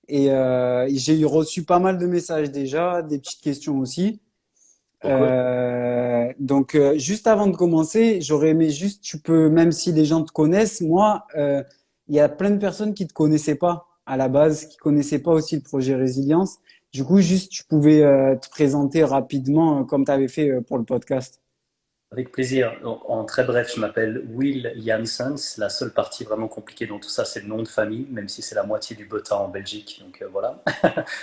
Et j'ai reçu pas mal de messages déjà, des petites questions aussi. Trop cool. Juste avant de commencer, j'aurais aimé juste, tu peux, même si les gens te connaissent, moi, il y a plein de personnes qui te connaissaient pas à la base, qui connaissaient pas aussi le projet Résilience. Du coup, juste, tu pouvais te présenter rapidement, comme tu avais fait pour le podcast. Avec plaisir. En très bref, je m'appelle Will Janssens. La seule partie vraiment compliquée dans tout ça, c'est le nom de famille, même si c'est la moitié du beau temps en Belgique. Donc voilà.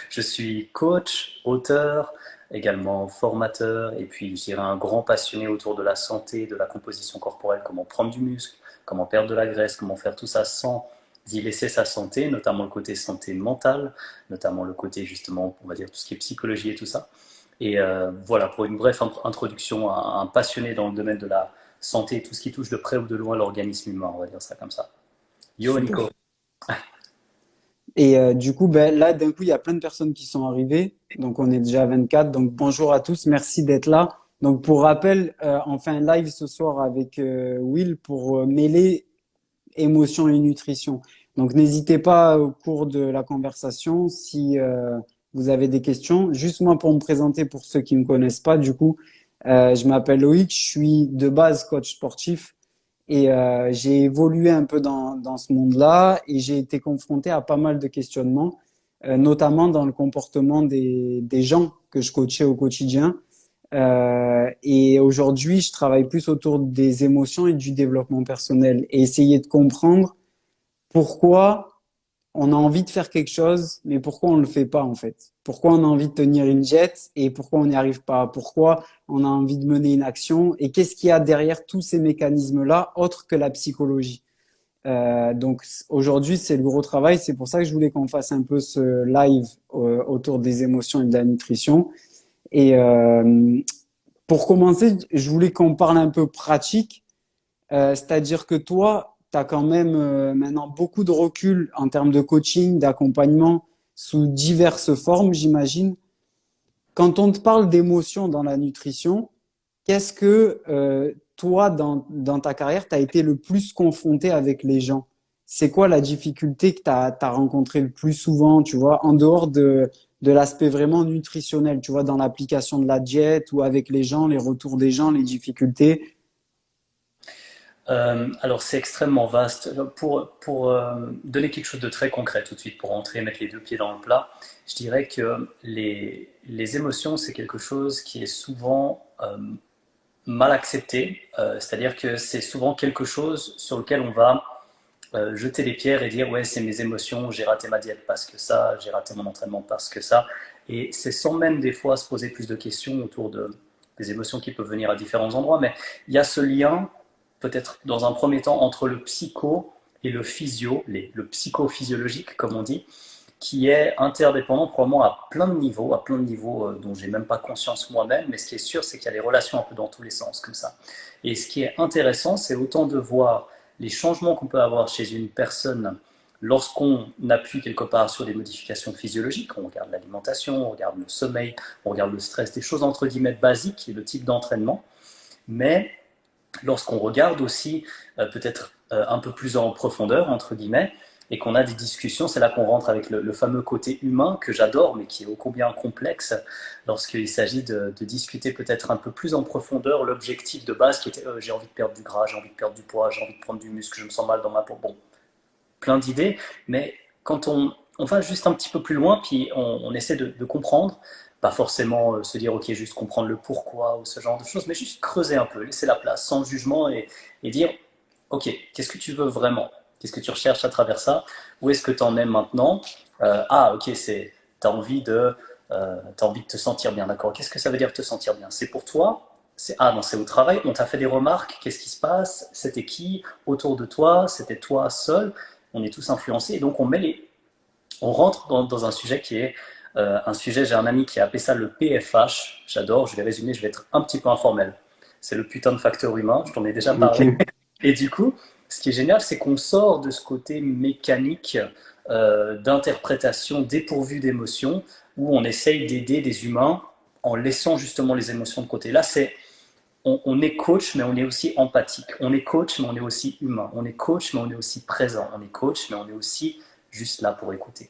Je suis coach, auteur, également formateur, et puis je dirais un grand passionné autour de la santé, de la composition corporelle, comment prendre du muscle, comment perdre de la graisse, comment faire tout ça sans y laisser sa santé, notamment le côté santé mentale, notamment le côté justement, on va dire tout ce qui est psychologie et tout ça. Et voilà, pour une brève introduction, un passionné dans le domaine de la santé et tout ce qui touche de près ou de loin l'organisme humain, on va dire ça comme ça. Yo Super. Nico. Et du coup, ben, là, d'un coup, il y a plein de personnes qui sont arrivées. Donc, on est déjà à 24. Donc, bonjour à tous. Merci d'être là. Donc, pour rappel, on fait un live ce soir avec Will pour mêler émotion et nutrition. Donc, n'hésitez pas au cours de la conversation si vous avez des questions. Juste moi pour me présenter pour ceux qui me connaissent pas, du coup, je m'appelle Loïc, je suis de base coach sportif et j'ai évolué un peu dans ce monde-là et j'ai été confronté à pas mal de questionnements, notamment dans le comportement des gens que je coachais au quotidien. Et aujourd'hui, je travaille plus autour des émotions et du développement personnel et essayer de comprendre pourquoi on a envie de faire quelque chose, mais pourquoi on ne le fait pas en fait. Pourquoi on a envie de tenir une jet et pourquoi on n'y arrive pas. Pourquoi on a envie de mener une action et qu'est-ce qu'il y a derrière tous ces mécanismes-là, autre que la psychologie. Donc aujourd'hui, c'est le gros travail. C'est pour ça que je voulais qu'on fasse un peu ce live autour des émotions et de la nutrition. Et pour commencer, je voulais qu'on parle un peu pratique. C'est-à-dire que toi, tu as quand même maintenant beaucoup de recul en termes de coaching, d'accompagnement sous diverses formes, j'imagine. Quand on te parle d'émotions dans la nutrition, qu'est-ce que toi, dans ta carrière, tu as été le plus confronté avec les gens? C'est quoi la difficulté que tu as rencontrée le plus souvent, tu vois, en dehors de l'aspect vraiment nutritionnel, tu vois, dans l'application de la diète ou avec les gens, les retours des gens, les difficultés? Alors c'est extrêmement vaste. Pour donner quelque chose de très concret tout de suite, pour entrer et mettre les deux pieds dans le plat, je dirais que les émotions, c'est quelque chose qui est souvent mal accepté. C'est-à-dire que c'est souvent quelque chose sur lequel on va jeter des pierres et dire ouais c'est mes émotions, j'ai raté ma diète parce que ça, j'ai raté mon entraînement parce que ça. Et c'est sans même des fois se poser plus de questions autour des émotions qui peuvent venir à différents endroits, mais il y a ce lien peut-être dans un premier temps entre le psycho et le physio, le psychophysiologique comme on dit, qui est interdépendant probablement à plein de niveaux dont j'ai même pas conscience moi-même, mais ce qui est sûr, c'est qu'il y a des relations un peu dans tous les sens comme ça. Et ce qui est intéressant, c'est autant de voir les changements qu'on peut avoir chez une personne lorsqu'on appuie quelque part sur des modifications physiologiques, on regarde l'alimentation, on regarde le sommeil, on regarde le stress, des choses entre guillemets basiques, et le type d'entraînement, mais lorsqu'on regarde aussi peut-être un peu plus en profondeur, entre guillemets, et qu'on a des discussions, c'est là qu'on rentre avec le fameux côté humain que j'adore, mais qui est ô combien complexe, lorsqu'il s'agit de discuter peut-être un peu plus en profondeur l'objectif de base qui était j'ai envie de perdre du gras, j'ai envie de perdre du poids, j'ai envie de prendre du muscle, je me sens mal dans ma peau. Bon, plein d'idées, mais quand on va juste un petit peu plus loin, puis on essaie de comprendre, pas forcément se dire ok, juste comprendre le pourquoi ou ce genre de choses, mais juste creuser un peu, laisser la place sans jugement et dire ok, qu'est-ce que tu veux vraiment? Qu'est-ce que tu recherches à travers ça? Où est-ce que tu en es maintenant? Ah, ok, c'est, t'as envie de te sentir bien, d'accord. Qu'est-ce que ça veut dire te sentir bien? C'est pour toi? Ah non, c'est au travail, on t'a fait des remarques, qu'est-ce qui se passe? C'était qui autour de toi? C'était toi seul? On est tous influencés et donc on rentre dans un sujet qui est un sujet, j'ai un ami qui a appelé ça le PFH, j'adore, je vais résumer, je vais être un petit peu informel. C'est le putain de facteur humain, je t'en ai déjà Ok. parlé. Et du coup, ce qui est génial, c'est qu'on sort de ce côté mécanique d'interprétation dépourvue d'émotions, où on essaye d'aider des humains en laissant justement les émotions de côté. Là, on est coach, mais on est aussi empathique. On est coach, mais on est aussi humain. On est coach, mais on est aussi présent. On est coach, mais on est aussi juste là pour écouter.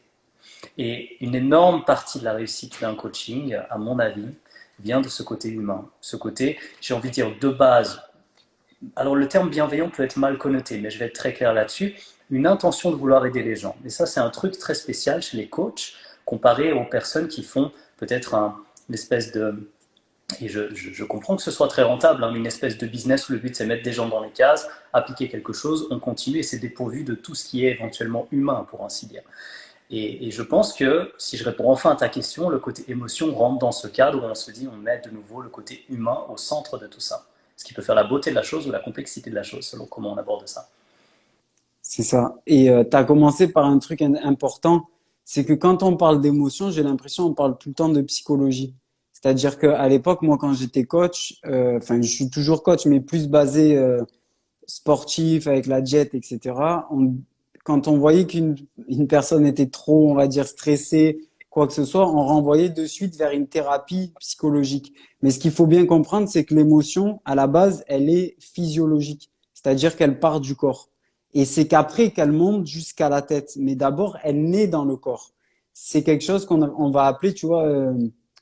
Et une énorme partie de la réussite d'un coaching, à mon avis, vient de ce côté humain. Ce côté, j'ai envie de dire, de base. Alors le terme bienveillant peut être mal connoté, mais je vais être très clair là-dessus. Une intention de vouloir aider les gens. Et ça, c'est un truc très spécial chez les coachs, comparé aux personnes qui font peut-être une espèce de... Et je comprends que ce soit très rentable, hein, une espèce de business où le but c'est mettre des gens dans les cases, appliquer quelque chose, on continue et c'est dépourvu de tout ce qui est éventuellement humain, pour ainsi dire. Et je pense que, si je réponds enfin à ta question, le côté émotion rentre dans ce cadre où on se dit on met de nouveau le côté humain au centre de tout ça. Ce qui peut faire la beauté de la chose ou la complexité de la chose, selon comment on aborde ça. C'est ça. Et tu as commencé par un truc important, c'est que quand on parle d'émotion, j'ai l'impression qu'on parle tout le temps de psychologie. C'est-à-dire qu'à l'époque, moi, quand j'étais coach, enfin, je suis toujours coach, mais plus basé sportif avec la jet, etc. Quand on voyait une personne était trop, on va dire, stressée, quoi que ce soit, on renvoyait de suite vers une thérapie psychologique. Mais ce qu'il faut bien comprendre, c'est que l'émotion, à la base, elle est physiologique, c'est-à-dire qu'elle part du corps. Et c'est qu'après qu'elle monte jusqu'à la tête. Mais d'abord, elle naît dans le corps. C'est quelque chose on va appeler, tu vois,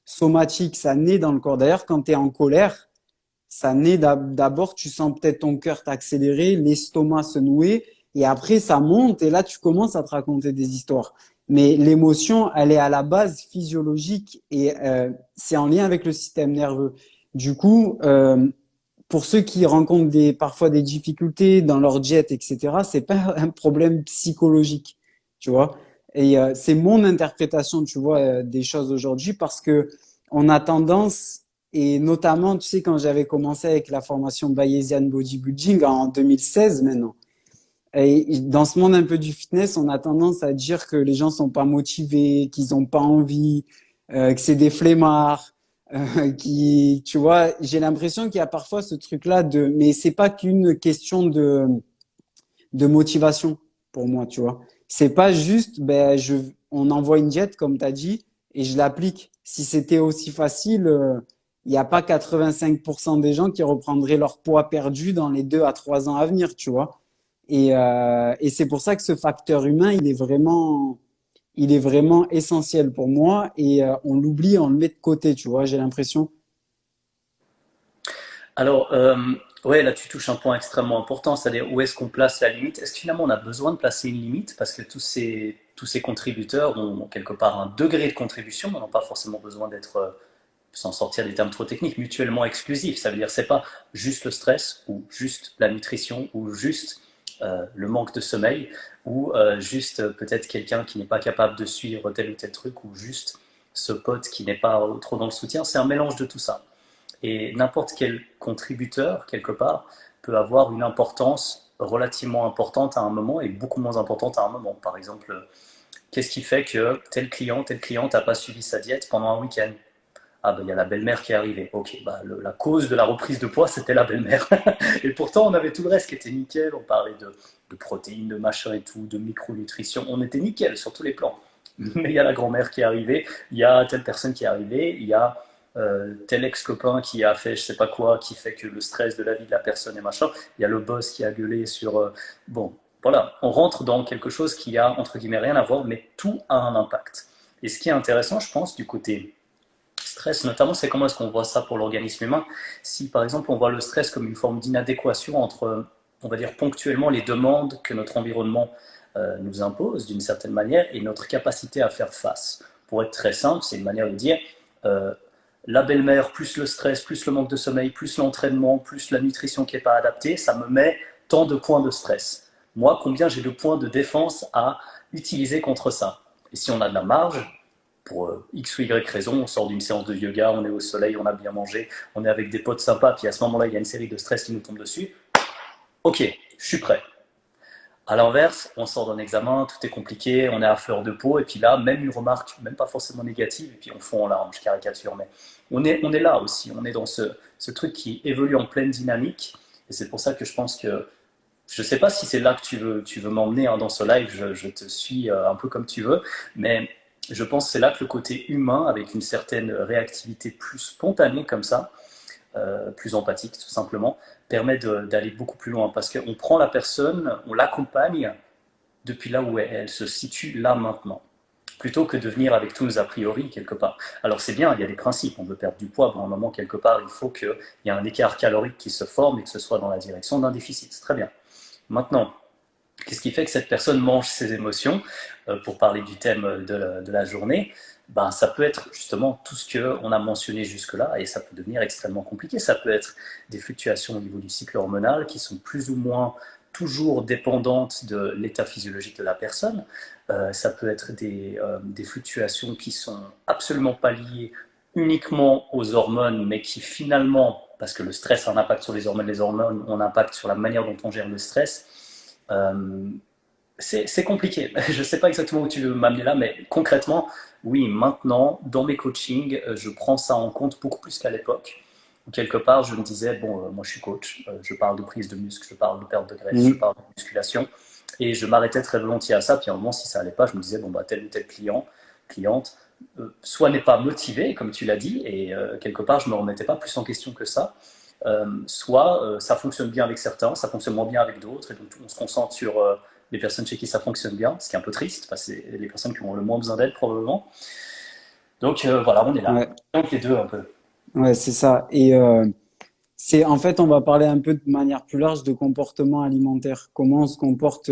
somatique. Ça naît dans le corps. D'ailleurs, quand tu es en colère, ça naît d'abord, tu sens peut-être ton cœur t'accélérer, l'estomac se nouer, et après ça monte, et là tu commences à te raconter des histoires. Mais l'émotion, elle est à la base physiologique et c'est en lien avec le système nerveux. Du coup, pour ceux qui rencontrent parfois des difficultés dans leur diète, etc., c'est pas un problème psychologique, tu vois. Et c'est mon interprétation, tu vois, des choses aujourd'hui parce que on a tendance, et notamment, tu sais, quand j'avais commencé avec la formation Bayesian Bodybuilding en 2016 maintenant, et dans ce monde un peu du fitness, on a tendance à dire que les gens sont pas motivés, qu'ils ont pas envie, que c'est des flemmards, qui, tu vois, j'ai l'impression qu'il y a parfois ce truc-là mais c'est pas qu'une question de motivation pour moi, tu vois. C'est pas juste, on envoie une diète, comme tu as dit, et je l'applique. Si c'était aussi facile, il n'y a pas 85% des gens qui reprendraient leur poids perdu dans les 2 à 3 ans à venir, tu vois. Et c'est pour ça que ce facteur humain, il est vraiment essentiel pour moi et on l'oublie, on le met de côté, tu vois, j'ai l'impression. Alors, ouais, là tu touches un point extrêmement important, c'est-à-dire où est-ce qu'on place la limite? Est-ce que finalement on a besoin de placer une limite parce que tous ces contributeurs ont quelque part un degré de contribution, mais n'ont pas forcément besoin d'être, sans sortir des termes trop techniques, mutuellement exclusifs. Ça veut dire c'est pas juste le stress ou juste la nutrition ou juste le manque de sommeil ou juste peut-être quelqu'un qui n'est pas capable de suivre tel ou tel truc ou juste ce pote qui n'est pas trop dans le soutien. C'est un mélange de tout ça. Et n'importe quel contributeur, quelque part, peut avoir une importance relativement importante à un moment et beaucoup moins importante à un moment. Par exemple, qu'est-ce qui fait que tel client n'a pas suivi sa diète pendant un week-end? Ah ben il y a la belle-mère qui est arrivée. Ok, bah, la cause de la reprise de poids, c'était la belle-mère. Et pourtant, on avait tout le reste qui était nickel. On parlait de protéines, de machin et tout, de micronutrition. On était nickel sur tous les plans. Mais il y a la grand-mère qui est arrivée, il y a telle personne qui est arrivée, il y a tel ex-copain qui a fait je sais pas quoi, qui fait que le stress de la vie de la personne et machin, il y a le boss qui a gueulé sur... bon, voilà, on rentre dans quelque chose qui a, entre guillemets, rien à voir, mais tout a un impact. Et ce qui est intéressant, je pense, du côté stress, notamment, c'est comment est-ce qu'on voit ça pour l'organisme humain. Si, par exemple, on voit le stress comme une forme d'inadéquation entre, on va dire, ponctuellement les demandes que notre environnement nous impose, d'une certaine manière, et notre capacité à faire face. Pour être très simple, c'est une manière de dire, euh, la belle-mère, plus le stress, plus le manque de sommeil, plus l'entraînement, plus la nutrition qui n'est pas adaptée, ça me met tant de points de stress. Moi, combien j'ai de points de défense à utiliser contre ça? Et si on a de la marge, pour X ou Y raison, on sort d'une séance de yoga, on est au soleil, on a bien mangé, on est avec des potes sympas, puis à ce moment-là, il y a une série de stress qui nous tombe dessus. Ok, je suis prêt. À l'inverse, on sort d'un examen, tout est compliqué, on est à fleur de peau, et puis là, même une remarque, même pas forcément négative, et puis on fond en larmes, je caricature, mais on est là aussi, on est dans ce truc qui évolue en pleine dynamique, et c'est pour ça que je pense que, je sais pas si c'est là que tu veux m'emmener hein, dans ce live, je te suis un peu comme tu veux, mais je pense que c'est là que le côté humain, avec une certaine réactivité plus spontanée comme ça, plus empathique tout simplement, permet d'aller beaucoup plus loin parce qu'on prend la personne, on l'accompagne depuis là où elle se situe là maintenant. plutôt que de venir avec tous nos a priori quelque part. Alors c'est bien, il y a des principes, on veut perdre du poids, bon, à un moment quelque part, il faut qu'il y ait un écart calorique qui se forme et que ce soit dans la direction d'un déficit, c'est très bien. Maintenant, qu'est-ce qui fait que cette personne mange ses émotions? Pour parler du thème de la journée, ben, ça peut être justement tout ce qu'on a mentionné jusque-là et ça peut devenir extrêmement compliqué. Ça peut être des fluctuations au niveau du cycle hormonal qui sont plus ou moins toujours dépendantes de l'état physiologique de la personne. Ça peut être des fluctuations qui sont absolument pas liées uniquement aux hormones, mais qui finalement, parce que le stress a un impact sur les hormones ont un impact sur la manière dont on gère le stress, euh, c'est compliqué. Je ne sais pas exactement où tu veux m'amener là, mais concrètement, oui, maintenant, dans mes coachings, je prends ça en compte beaucoup plus qu'à l'époque. Quelque part, je me disais, bon, moi je suis coach, je parle de prise de muscle, je parle de perte de graisse, je Mhm. parle de musculation, et je m'arrêtais très volontiers à ça. Puis à un moment, si ça allait pas, je me disais, bon, bah, tel ou tel cliente, soit n'est pas motivé, comme tu l'as dit, et quelque part, je ne me remettais pas plus en question que ça, soit ça fonctionne bien avec certains, ça fonctionne moins bien avec d'autres, et donc on se concentre sur les personnes chez qui ça fonctionne bien, ce qui est un peu triste, parce que c'est les personnes qui ont le moins besoin d'aide probablement. Donc voilà, on est là. Ouais, Donc les deux un peu. ouais, c'est ça. Et c'est en fait, on va parler un peu de manière plus large de comportement alimentaire, comment on se comporte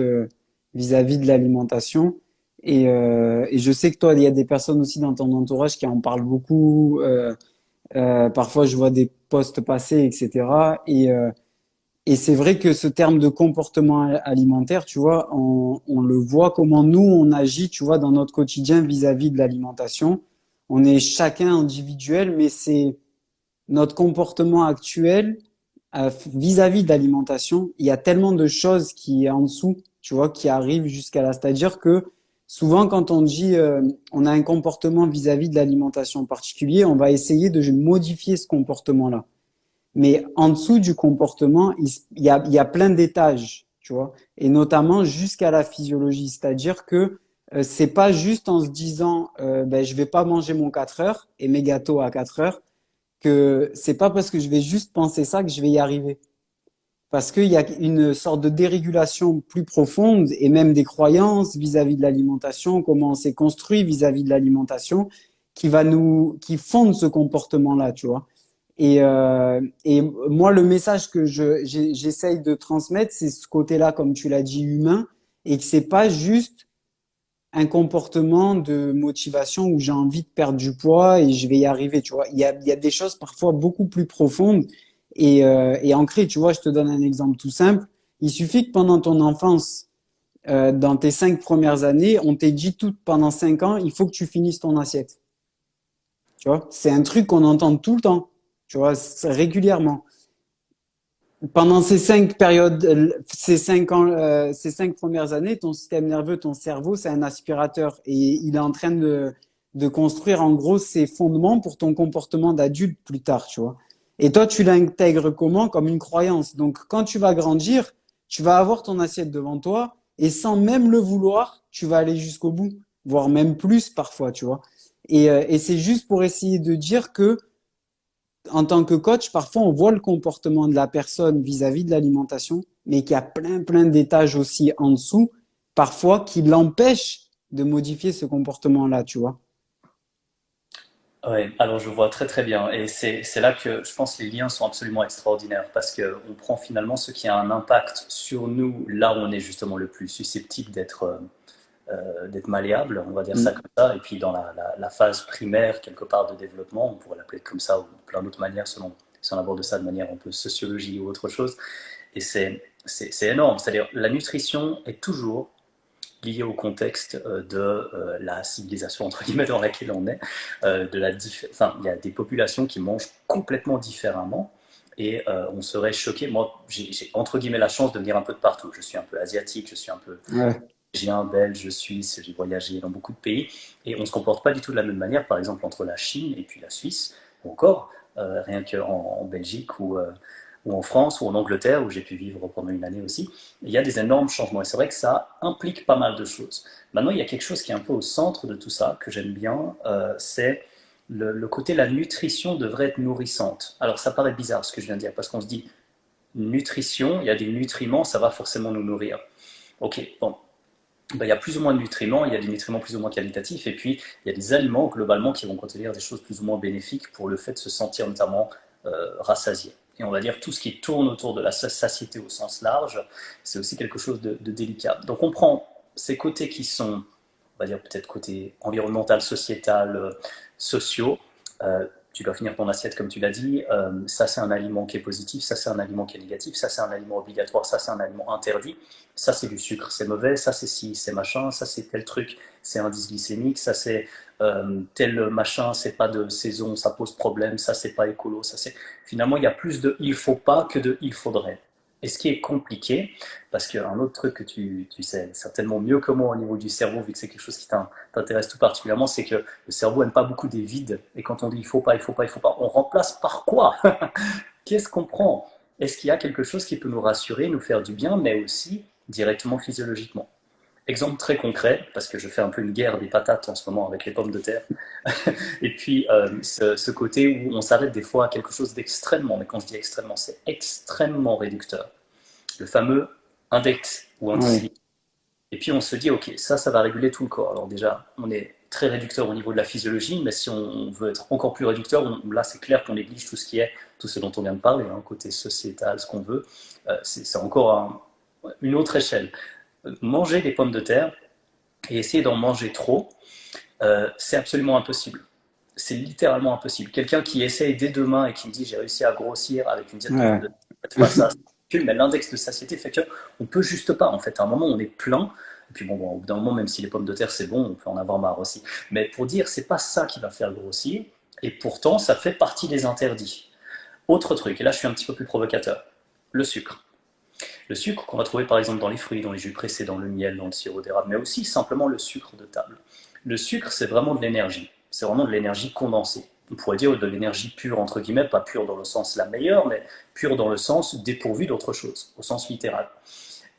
vis-à-vis de l'alimentation. Et je sais que toi, il y a des personnes aussi dans ton entourage qui en parlent beaucoup. Parfois, je vois des posts passer, etc. Et c'est vrai que ce terme de comportement alimentaire, tu vois, on le voit comment nous, on agit, tu vois, dans notre quotidien vis-à-vis de l'alimentation. On est chacun individuel, mais c'est notre comportement actuel vis-à-vis de l'alimentation. Il y a tellement de choses qui est en dessous, tu vois, qui arrivent jusqu'à là. C'est-à-dire que souvent, quand on dit on a un comportement vis-à-vis de l'alimentation en particulier, on va essayer de modifier ce comportement-là. Mais en dessous du comportement, il y a plein d'étages, tu vois, et notamment jusqu'à la physiologie. C'est-à-dire que c'est pas juste en se disant ben, je vais pas manger mon 4 heures et mes gâteaux à 4 heures que c'est pas parce que je vais juste penser ça que je vais y arriver. Parce qu'il y a une sorte de dérégulation plus profonde et même des croyances vis-à-vis de l'alimentation, comment on s'est construit vis-à-vis de l'alimentation, qui fondent ce comportement-là, tu vois. Et moi, le message que j'essaye de transmettre, c'est ce côté-là, comme tu l'as dit, humain, et que c'est pas juste un comportement de motivation où j'ai envie de perdre du poids et je vais y arriver, tu vois. Il y a des choses parfois beaucoup plus profondes et ancrées, tu vois. Je te donne un exemple tout simple. Il suffit que pendant ton enfance, dans tes 5 premières années, on t'ait dit tout pendant 5 ans, il faut que tu finisses ton assiette. Tu vois, c'est un truc qu'on entend tout le temps, tu vois, régulièrement. Pendant ces 5 périodes, ces 5 ans, ces 5 premières années, ton système nerveux, ton cerveau, c'est un aspirateur et il est en train de construire en gros ses fondements pour ton comportement d'adulte plus tard, tu vois. Et toi, tu l'intègres comment? Comme une croyance. Donc, quand tu vas grandir, tu vas avoir ton assiette devant toi et sans même le vouloir, tu vas aller jusqu'au bout, voire même plus parfois, tu vois. Et c'est juste pour essayer de dire que en tant que coach, parfois on voit le comportement de la personne vis-à-vis de l'alimentation, mais qu'il y a plein d'étages aussi en dessous, parfois qui l'empêchent de modifier ce comportement-là, tu vois. Oui, alors je vois très très bien. Et c'est là que je pense que les liens sont absolument extraordinaires parce qu'on prend finalement ce qui a un impact sur nous, là où on est justement le plus susceptible d'être malléable, on va dire ça Mm. comme ça. Et puis dans la phase primaire, quelque part de développement, on pourrait l'appeler comme ça ou de plein d'autres manières selon si on aborde ça de manière un peu sociologie ou autre chose. Et c'est énorme. C'est-à-dire la nutrition est toujours lié au contexte de la civilisation entre guillemets dans laquelle on est, enfin, il y a des populations qui mangent complètement différemment et on serait choqué. Moi, j'ai entre guillemets la chance de venir un peu de partout. Je suis un peu asiatique, je suis un peu Ouais. norvégien, belge, suisse, j'ai voyagé dans beaucoup de pays et on ne se comporte pas du tout de la même manière, par exemple entre la Chine et puis la Suisse, ou encore rien qu'en Belgique ou en France ou en Angleterre, où j'ai pu vivre pendant une année aussi, il y a des énormes changements. Et c'est vrai que ça implique pas mal de choses. Maintenant, il y a quelque chose qui est un peu au centre de tout ça, que j'aime bien, c'est le côté la nutrition devrait être nourrissante. Alors ça paraît bizarre ce que je viens de dire, parce qu'on se dit nutrition, il y a des nutriments, ça va forcément nous nourrir. Ok, bon, ben, il y a plus ou moins de nutriments, il y a des nutriments plus ou moins qualitatifs, et puis il y a des aliments globalement qui vont contenir des choses plus ou moins bénéfiques pour le fait de se sentir notamment rassasié. Et on va dire tout ce qui tourne autour de la satiété au sens large, c'est aussi quelque chose de délicat. Donc on prend ces côtés qui sont, on va dire peut-être côté environnemental, sociétal, sociaux. Tu dois finir ton assiette comme tu l'as dit. Ça c'est un aliment qui est positif, ça c'est un aliment qui est négatif, ça c'est un aliment obligatoire, ça c'est un aliment interdit. Ça c'est du sucre, c'est mauvais, ça c'est ci, c'est machin, ça c'est tel truc, c'est indice glycémique, ça c'est tel machin, c'est pas de saison, ça pose problème, ça c'est pas écolo, ça c'est... Finalement il y a plus de il faut pas que de il faudrait. Et ce qui est compliqué, parce qu'un autre truc que tu sais certainement mieux que moi au niveau du cerveau, vu que c'est quelque chose qui t'intéresse tout particulièrement, c'est que le cerveau n'aime pas beaucoup des vides. Et quand on dit il faut pas, il faut pas, il faut pas, on remplace par quoi? Qu'est-ce qu'on prend? Est-ce qu'il y a quelque chose qui peut nous rassurer, nous faire du bien, mais aussi directement physiologiquement? Exemple très concret, parce que je fais un peu une guerre des patates en ce moment avec les pommes de terre, et puis ce côté où on s'arrête des fois à quelque chose d'extrêmement, mais quand je dis extrêmement, c'est extrêmement réducteur. Le fameux index ou indice. Ouais. Et puis on se dit, ok, ça va réguler tout le corps. Alors déjà, on est très réducteur au niveau de la physiologie, mais si on veut être encore plus réducteur, là c'est clair qu'on néglige tout ce qui est, tout ce dont on vient de parler, hein, côté sociétal, ce qu'on veut. C'est encore une autre échelle. Manger des pommes de terre et essayer d'en manger trop, c'est absolument impossible. C'est littéralement impossible. Quelqu'un qui essaye dès demain et qui me dit j'ai réussi à grossir avec une diète de pommes Ouais. de terre, faites pas ça, mais l'index de satiété fait qu'on peut juste pas. En fait, à un moment, on est plein. Et puis bon, au bout d'un moment, même si les pommes de terre c'est bon, on peut en avoir marre aussi. Mais pour dire, c'est pas ça qui va faire grossir. Et pourtant, ça fait partie des interdits. Autre truc, et là je suis un petit peu plus provocateur, le sucre. Le sucre qu'on va trouver par exemple dans les fruits, dans les jus pressés, dans le miel, dans le sirop d'érable, mais aussi simplement le sucre de table. Le sucre, c'est vraiment de l'énergie. C'est vraiment de l'énergie condensée. On pourrait dire de l'énergie pure, entre guillemets, pas pure dans le sens la meilleure, mais pure dans le sens dépourvue d'autre chose, au sens littéral.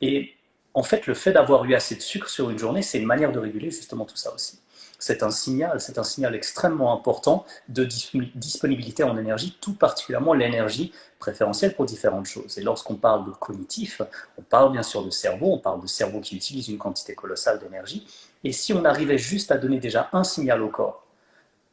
Et en fait, le fait d'avoir eu assez de sucre sur une journée, c'est une manière de réguler justement tout ça aussi. C'est un signal extrêmement important de disponibilité en énergie, tout particulièrement l'énergie préférentielle pour différentes choses. Et lorsqu'on parle de cognitif, on parle bien sûr de cerveau, on parle de cerveau qui utilise une quantité colossale d'énergie. Et si on arrivait juste à donner déjà un signal au corps,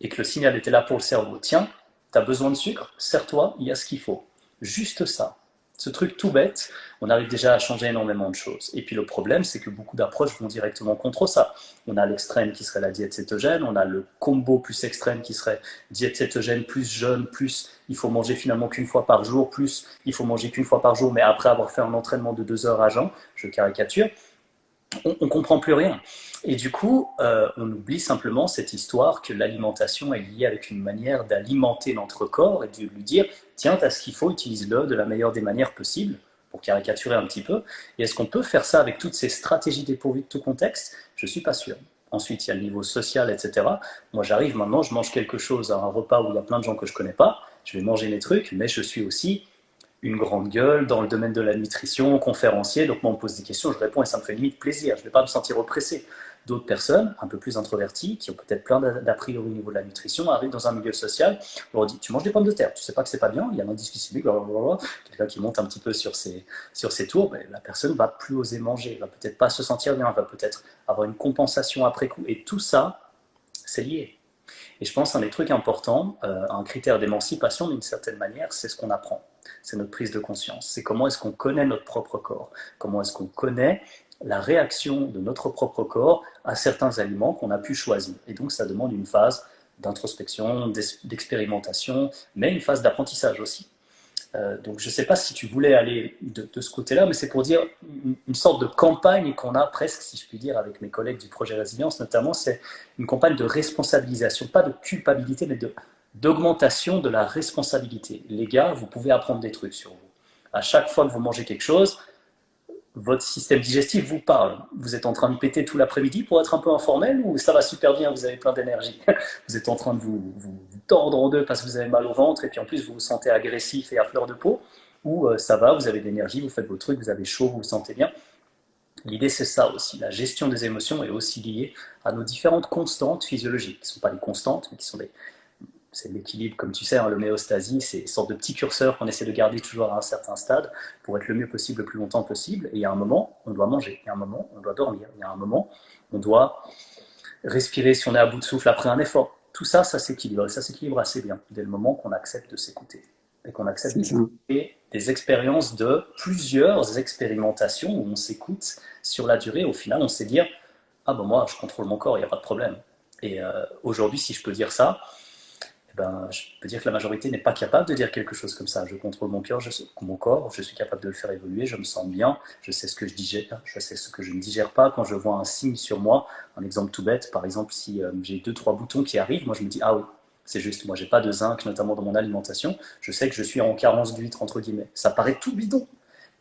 et que le signal était là pour le cerveau, tiens, tu as besoin de sucre, serre-toi, il y a ce qu'il faut. Juste ça. Ce truc tout bête, on arrive déjà à changer énormément de choses. Et puis le problème, c'est que beaucoup d'approches vont directement contre ça. On a l'extrême qui serait la diète cétogène, on a le combo plus extrême qui serait diète cétogène plus jeûne, plus il faut manger finalement qu'une fois par jour, plus il faut manger qu'une fois par jour, mais après avoir fait un entraînement de 2 heures à jeun, je caricature, on ne comprend plus rien. Et du coup, on oublie simplement cette histoire que l'alimentation est liée avec une manière d'alimenter notre corps et de lui dire, tiens, tu as ce qu'il faut, utilise-le de la meilleure des manières possibles, pour caricaturer un petit peu. Et est-ce qu'on peut faire ça avec toutes ces stratégies dépourvues de tout contexte? Je ne suis pas sûr. Ensuite, il y a le niveau social, etc. Moi, j'arrive maintenant, je mange quelque chose à un repas où il y a plein de gens que je ne connais pas, je vais manger mes trucs, mais je suis aussi une grande gueule dans le domaine de la nutrition, conférencier, donc moi on me pose des questions, je réponds et ça me fait limite plaisir, je ne vais pas me sentir oppressé. D'autres personnes, un peu plus introverties, qui ont peut-être plein d'a priori au niveau de la nutrition, arrivent dans un milieu social, on leur dit tu manges des pommes de terre, tu sais pas que c'est pas bien, il y a un indice glycémique, quelqu'un qui monte un petit peu sur ses tours, mais la personne va plus oser manger, va peut-être pas se sentir bien, va peut-être avoir une compensation après coup, et tout ça, c'est lié. Et je pense un des trucs importants, un critère d'émancipation d'une certaine manière, c'est ce qu'on apprend. C'est notre prise de conscience. C'est comment est-ce qu'on connaît notre propre corps. Comment est-ce qu'on connaît la réaction de notre propre corps à certains aliments qu'on a pu choisir. Et donc ça demande une phase d'introspection, d'expérimentation, mais une phase d'apprentissage aussi. Donc je ne sais pas si tu voulais aller de ce côté-là, mais c'est pour dire une sorte de campagne qu'on a presque, si je puis dire, avec mes collègues du projet Résilience notamment, c'est une campagne de responsabilisation, pas de culpabilité, mais d'augmentation de la responsabilité. Les gars, vous pouvez apprendre des trucs sur vous. À chaque fois que vous mangez quelque chose, votre système digestif vous parle. Vous êtes en train de péter tout l'après-midi pour être un peu informel ou ça va super bien, vous avez plein d'énergie? Vous êtes en train de vous tordre en deux parce que vous avez mal au ventre et puis en plus vous vous sentez agressif et à fleur de peau, ou ça va, vous avez de l'énergie, vous faites vos trucs, vous avez chaud, vous vous sentez bien. L'idée c'est ça aussi, la gestion des émotions est aussi liée à nos différentes constantes physiologiques, qui ne sont pas des constantes, mais qui sont des c'est l'équilibre, comme tu sais, hein, l'homéostasie, c'est une sorte de petit curseur qu'on essaie de garder toujours à un certain stade pour être le mieux possible, le plus longtemps possible. Et il y a un moment, on doit manger, il y a un moment, on doit dormir, il y a un moment, on doit respirer si on est à bout de souffle après un effort. Tout ça, ça s'équilibre. Et ça s'équilibre assez bien dès le moment qu'on accepte de s'écouter. Et qu'on accepte C'est ça. d'écouter des expériences de plusieurs expérimentations où on s'écoute sur la durée. Au final, on sait dire, ah ben moi, je contrôle mon corps, il n'y a pas de problème. Et aujourd'hui, si je peux dire ça, eh ben, je peux dire que la majorité n'est pas capable de dire quelque chose comme ça. Je contrôle mon corps, je suis capable de le faire évoluer, je me sens bien, je sais ce que je digère, je sais ce que je ne digère pas. Quand je vois un signe sur moi, un exemple tout bête, par exemple, si j'ai deux, trois boutons qui arrivent, moi je me dis, ah oui, c'est juste, moi j'ai pas de zinc, notamment dans mon alimentation, je sais que je suis en carence d'huîtres, entre guillemets. Ça paraît tout bidon,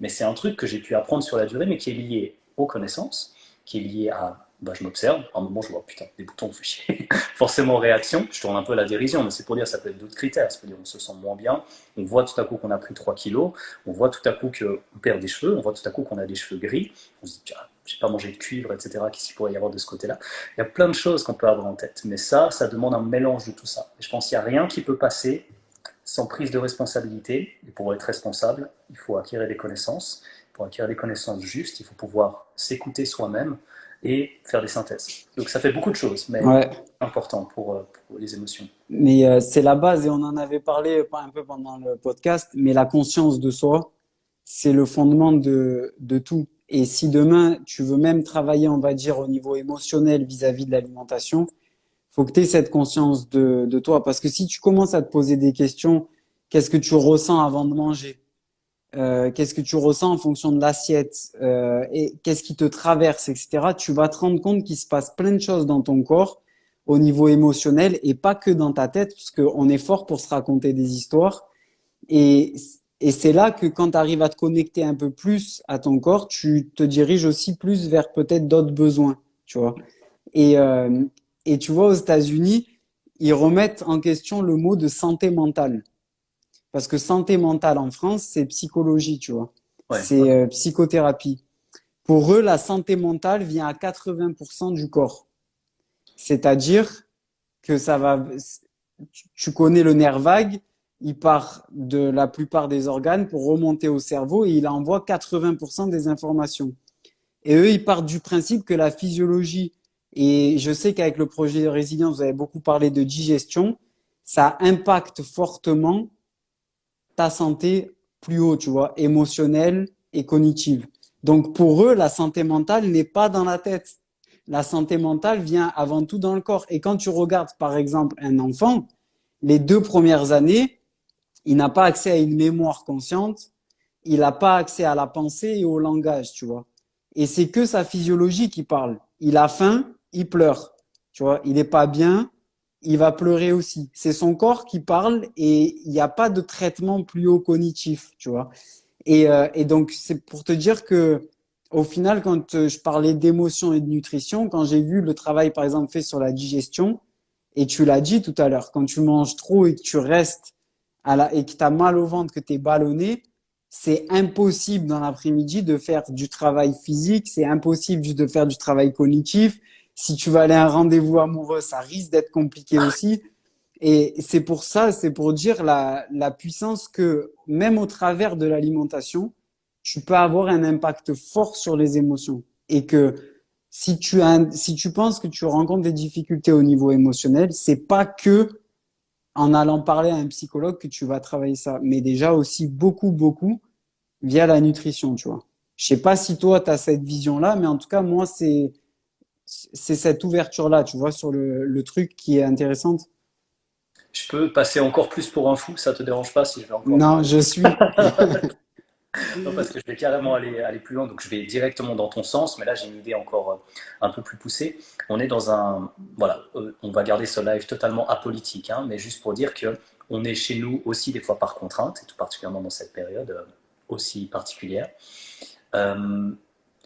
mais c'est un truc que j'ai pu apprendre sur la durée, mais qui est lié aux connaissances, qui est lié à bah, je m'observe, à un moment je vois putain, des boutons, fait chier. Forcément réaction, je tourne un peu à la dérision, mais c'est pour dire ça peut être d'autres critères, ça peut dire on se sent moins bien, on voit tout à coup qu'on a pris 3 kilos, on voit tout à coup qu'on perd des cheveux, on voit tout à coup qu'on a des cheveux gris, on se dit tiens, j'ai pas mangé de cuivre, etc. Qu'est-ce qu'il pourrait y avoir de ce côté-là? Il y a plein de choses qu'on peut avoir en tête, mais ça demande un mélange de tout ça. Et je pense qu'il n'y a rien qui peut passer sans prise de responsabilité. Et pour être responsable, il faut acquérir des connaissances. Pour acquérir des connaissances justes, il faut pouvoir s'écouter soi-même et faire des synthèses. Donc ça fait beaucoup de choses, mais Ouais. important pour les émotions. Mais c'est la base et on en avait parlé un peu pendant le podcast, mais la conscience de soi, c'est le fondement de tout. Et si demain, tu veux même travailler, on va dire, au niveau émotionnel vis-à-vis de l'alimentation, faut que tu aies cette conscience de toi. Parce que si tu commences à te poser des questions, qu'est-ce que tu ressens avant de manger? Qu'est-ce que tu ressens en fonction de l'assiette? Et qu'est-ce qui te traverse, etc. Tu vas te rendre compte qu'il se passe plein de choses dans ton corps au niveau émotionnel et pas que dans ta tête, parce qu'on est fort pour se raconter des histoires. Et, et c'est là que quand tu arrives à te connecter un peu plus à ton corps, tu te diriges aussi plus vers peut-être d'autres besoins, tu vois. Et, euh, et tu vois, aux États-Unis, ils remettent en question le mot de santé mentale. Parce que santé mentale en France, c'est psychologie, tu vois. Ouais, C'est ok. psychothérapie. Pour eux, la santé mentale vient à 80% du corps. C'est-à-dire que ça va, tu connais le nerf vague, il part de la plupart des organes pour remonter au cerveau et il envoie 80% des informations. Et eux, ils partent du principe que la physiologie, et je sais qu'avec le projet de résilience, vous avez beaucoup parlé de digestion, ça impacte fortement ta santé plus haut, tu vois, émotionnelle et cognitive. Donc pour eux, la santé mentale n'est pas dans la tête. La santé mentale vient avant tout dans le corps. Et quand tu regardes, par exemple, un enfant, les 2 premières années, il n'a pas accès à une mémoire consciente, il n'a pas accès à la pensée et au langage, tu vois. Et c'est que sa physiologie qui parle. Il a faim, il pleure, tu vois. Il n'est pas bien, il va pleurer aussi. C'est son corps qui parle et il n'y a pas de traitement plus haut cognitif, tu vois. Et donc, c'est pour te dire que, au final, quand je parlais d'émotion et de nutrition, quand j'ai vu le travail, par exemple, fait sur la digestion, et tu l'as dit tout à l'heure, quand tu manges trop et que tu restes et que tu as mal au ventre, que tu es ballonné, c'est impossible dans l'après-midi de faire du travail physique, c'est impossible juste de faire du travail cognitif. Si tu vas aller à un rendez-vous amoureux, ça risque d'être compliqué aussi. Et c'est pour ça, c'est pour dire la puissance que même au travers de l'alimentation, tu peux avoir un impact fort sur les émotions. Et que si tu penses que tu rencontres des difficultés au niveau émotionnel, c'est pas que en allant parler à un psychologue que tu vas travailler ça, mais déjà aussi beaucoup, beaucoup via la nutrition, tu vois. Je sais pas si toi, tu as cette vision-là, mais en tout cas, moi, c'est cette ouverture-là, tu vois, sur le truc qui est intéressante. Je peux passer encore plus pour un fou, ça te dérange pas si je vais encore. Non, je suis. Non, parce que je vais carrément aller plus loin, donc je vais directement dans ton sens, mais là j'ai une idée encore un peu plus poussée. On est dans un. Voilà, on va garder ce live totalement apolitique, hein, mais juste pour dire que on est chez nous aussi des fois par contrainte, et tout particulièrement dans cette période aussi particulière. Euh,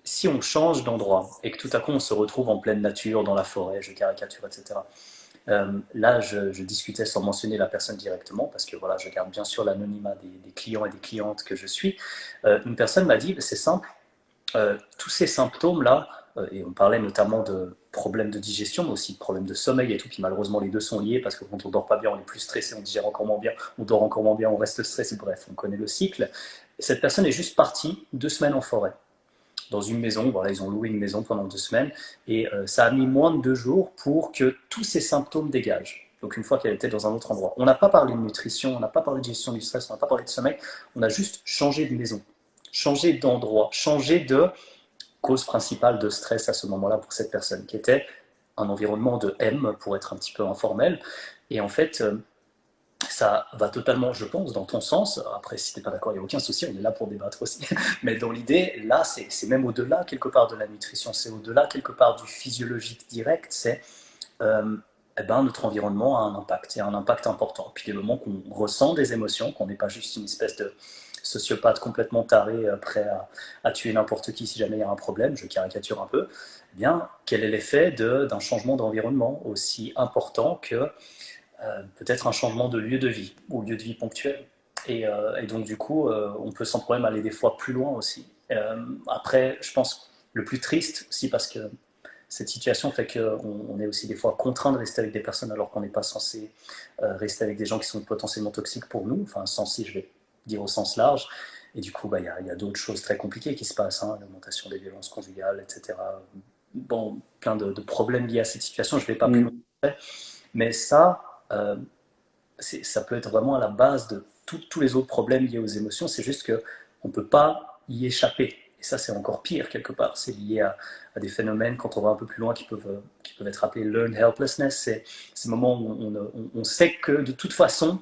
Si on change d'endroit et que tout à coup on se retrouve en pleine nature, dans la forêt, je caricature, etc. Là, je discutais sans mentionner la personne directement, parce que voilà, je garde bien sûr l'anonymat des clients et des clientes que je suis. Une personne m'a dit, c'est simple, tous ces symptômes-là, et on parlait notamment de problèmes de digestion, mais aussi de problèmes de sommeil et tout. Puis malheureusement, les deux sont liés parce que quand on dort pas bien, on est plus stressé, on digère encore moins bien, on dort encore moins bien, on reste stressé. Bref, on connaît le cycle. Et cette personne est juste partie 2 semaines en forêt, dans une maison. Voilà, ils ont loué une maison pendant 2 semaines et ça a mis moins de 2 jours pour que tous ces symptômes dégagent. Donc une fois qu'elle était dans un autre endroit. On n'a pas parlé de nutrition, on n'a pas parlé de gestion du stress, on n'a pas parlé de sommeil, on a juste changé de maison, changé d'endroit, changé de cause principale de stress à ce moment-là pour cette personne, qui était un environnement de M, pour être un petit peu informel. Et en fait, ça va totalement, je pense, dans ton sens. Après, si tu n'es pas d'accord, il n'y a aucun souci, on est là pour débattre aussi. Mais dans l'idée, là, c'est même au-delà, quelque part, de la nutrition, c'est au-delà, quelque part, du physiologique direct, c'est eh ben, notre environnement a un impact, et un impact important. Puis des moments qu'on ressent des émotions, qu'on n'est pas juste une espèce de sociopathe complètement taré, prêt à tuer n'importe qui si jamais il y a un problème, je caricature un peu, eh bien, quel est l'effet d'un changement d'environnement aussi important que peut-être un changement de lieu de vie, ou lieu de vie ponctuel. Et donc du coup, on peut sans problème aller des fois plus loin aussi. Après, je pense le plus triste aussi, parce que cette situation fait qu'on est aussi des fois contraint de rester avec des personnes alors qu'on n'est pas censé rester avec des gens qui sont potentiellement toxiques pour nous, enfin censé, je vais dire au sens large. Et du coup, y a d'autres choses très compliquées qui se passent, hein, l'augmentation des violences conjugales, etc. Bon, plein de problèmes liés à cette situation, je ne vais pas plus Mm. loin. Mais ça, ça peut être vraiment à la base de tous les autres problèmes liés aux émotions, c'est juste qu'on ne peut pas y échapper. Et ça, c'est encore pire quelque part. C'est lié à des phénomènes, quand on va un peu plus loin, qui peuvent être appelés learned helplessness. C'est ces moments où on sait que de toute façon,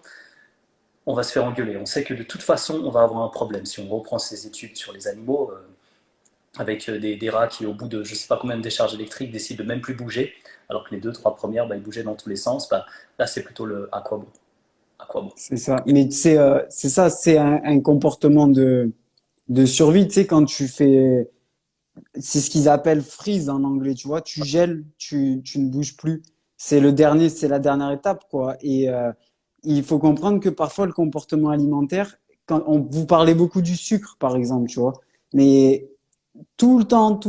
on va se faire engueuler. On sait que de toute façon, on va avoir un problème. Si on reprend ces études sur les animaux, avec des rats qui, au bout de je ne sais pas combien de décharges électriques, décident de même plus bouger, alors que les 2, 3 premières, ils bougeaient dans tous les sens, là, c'est plutôt le à quoi bon. À quoi bon. C'est ça. Mais c'est ça, c'est un comportement de survie. Tu sais, quand tu fais, c'est ce qu'ils appellent freeze en anglais, tu vois, tu gèles, tu ne bouges plus. C'est la dernière étape, quoi. Et il faut comprendre que parfois le comportement alimentaire, vous parlez beaucoup du sucre, par exemple, tu vois, mais tout le temps,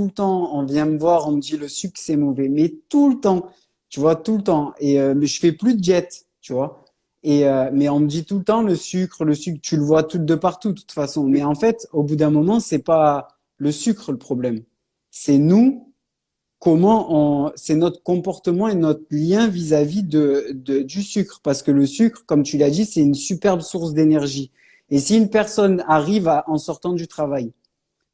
on vient me voir, on me dit le sucre c'est mauvais, mais tout le temps, tu vois, tout le temps. Et mais je fais plus de diète, tu vois. Et mais on me dit tout le temps le sucre, tu le vois tout de partout, de toute façon. Mais en fait, au bout d'un moment, c'est pas le sucre le problème, c'est nous, c'est notre comportement et notre lien vis-à-vis du sucre. Parce que le sucre, comme tu l'as dit, c'est une superbe source d'énergie. Et si une personne arrive en sortant du travail,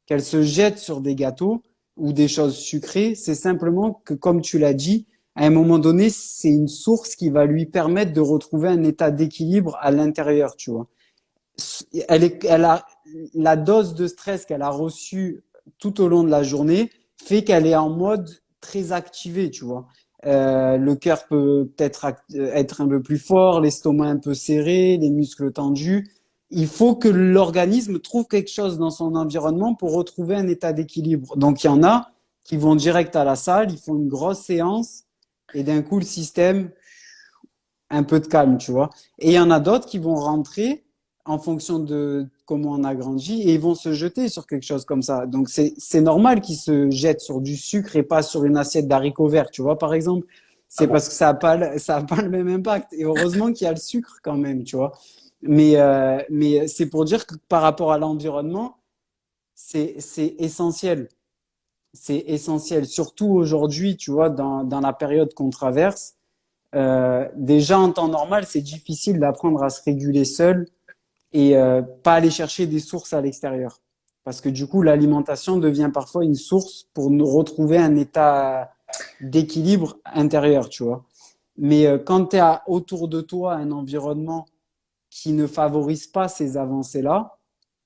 qu'elle se jette sur des gâteaux ou des choses sucrées, c'est simplement que, comme tu l'as dit, à un moment donné, c'est une source qui va lui permettre de retrouver un état d'équilibre à l'intérieur, tu vois. Elle a la dose de stress qu'elle a reçue tout au long de la journée fait qu'elle est en mode très activé, tu vois. Le cœur peut peut-être être un peu plus fort, l'estomac un peu serré, les muscles tendus. Il faut que l'organisme trouve quelque chose dans son environnement pour retrouver un état d'équilibre. Donc, il y en a qui vont direct à la salle, ils font une grosse séance et d'un coup, le système, un peu de calme, tu vois. Et il y en a d'autres qui vont rentrer en fonction de comment on a grandi et ils vont se jeter sur quelque chose comme ça. Donc, c'est normal qu'ils se jettent sur du sucre et pas sur une assiette d'haricots verts, tu vois, par exemple. Ah C'est bon? parce que ça a pas le même impact. Et heureusement qu'il y a le sucre quand même, tu vois. Mais c'est pour dire que par rapport à l'environnement, c'est essentiel. C'est essentiel. Surtout aujourd'hui, tu vois, dans la période qu'on traverse. Déjà en temps normal, c'est difficile d'apprendre à se réguler seul et pas aller chercher des sources à l'extérieur. Parce que du coup, l'alimentation devient parfois une source pour nous retrouver un état d'équilibre intérieur, tu vois. Mais quand tu as autour de toi un environnement qui ne favorise pas ces avancées-là,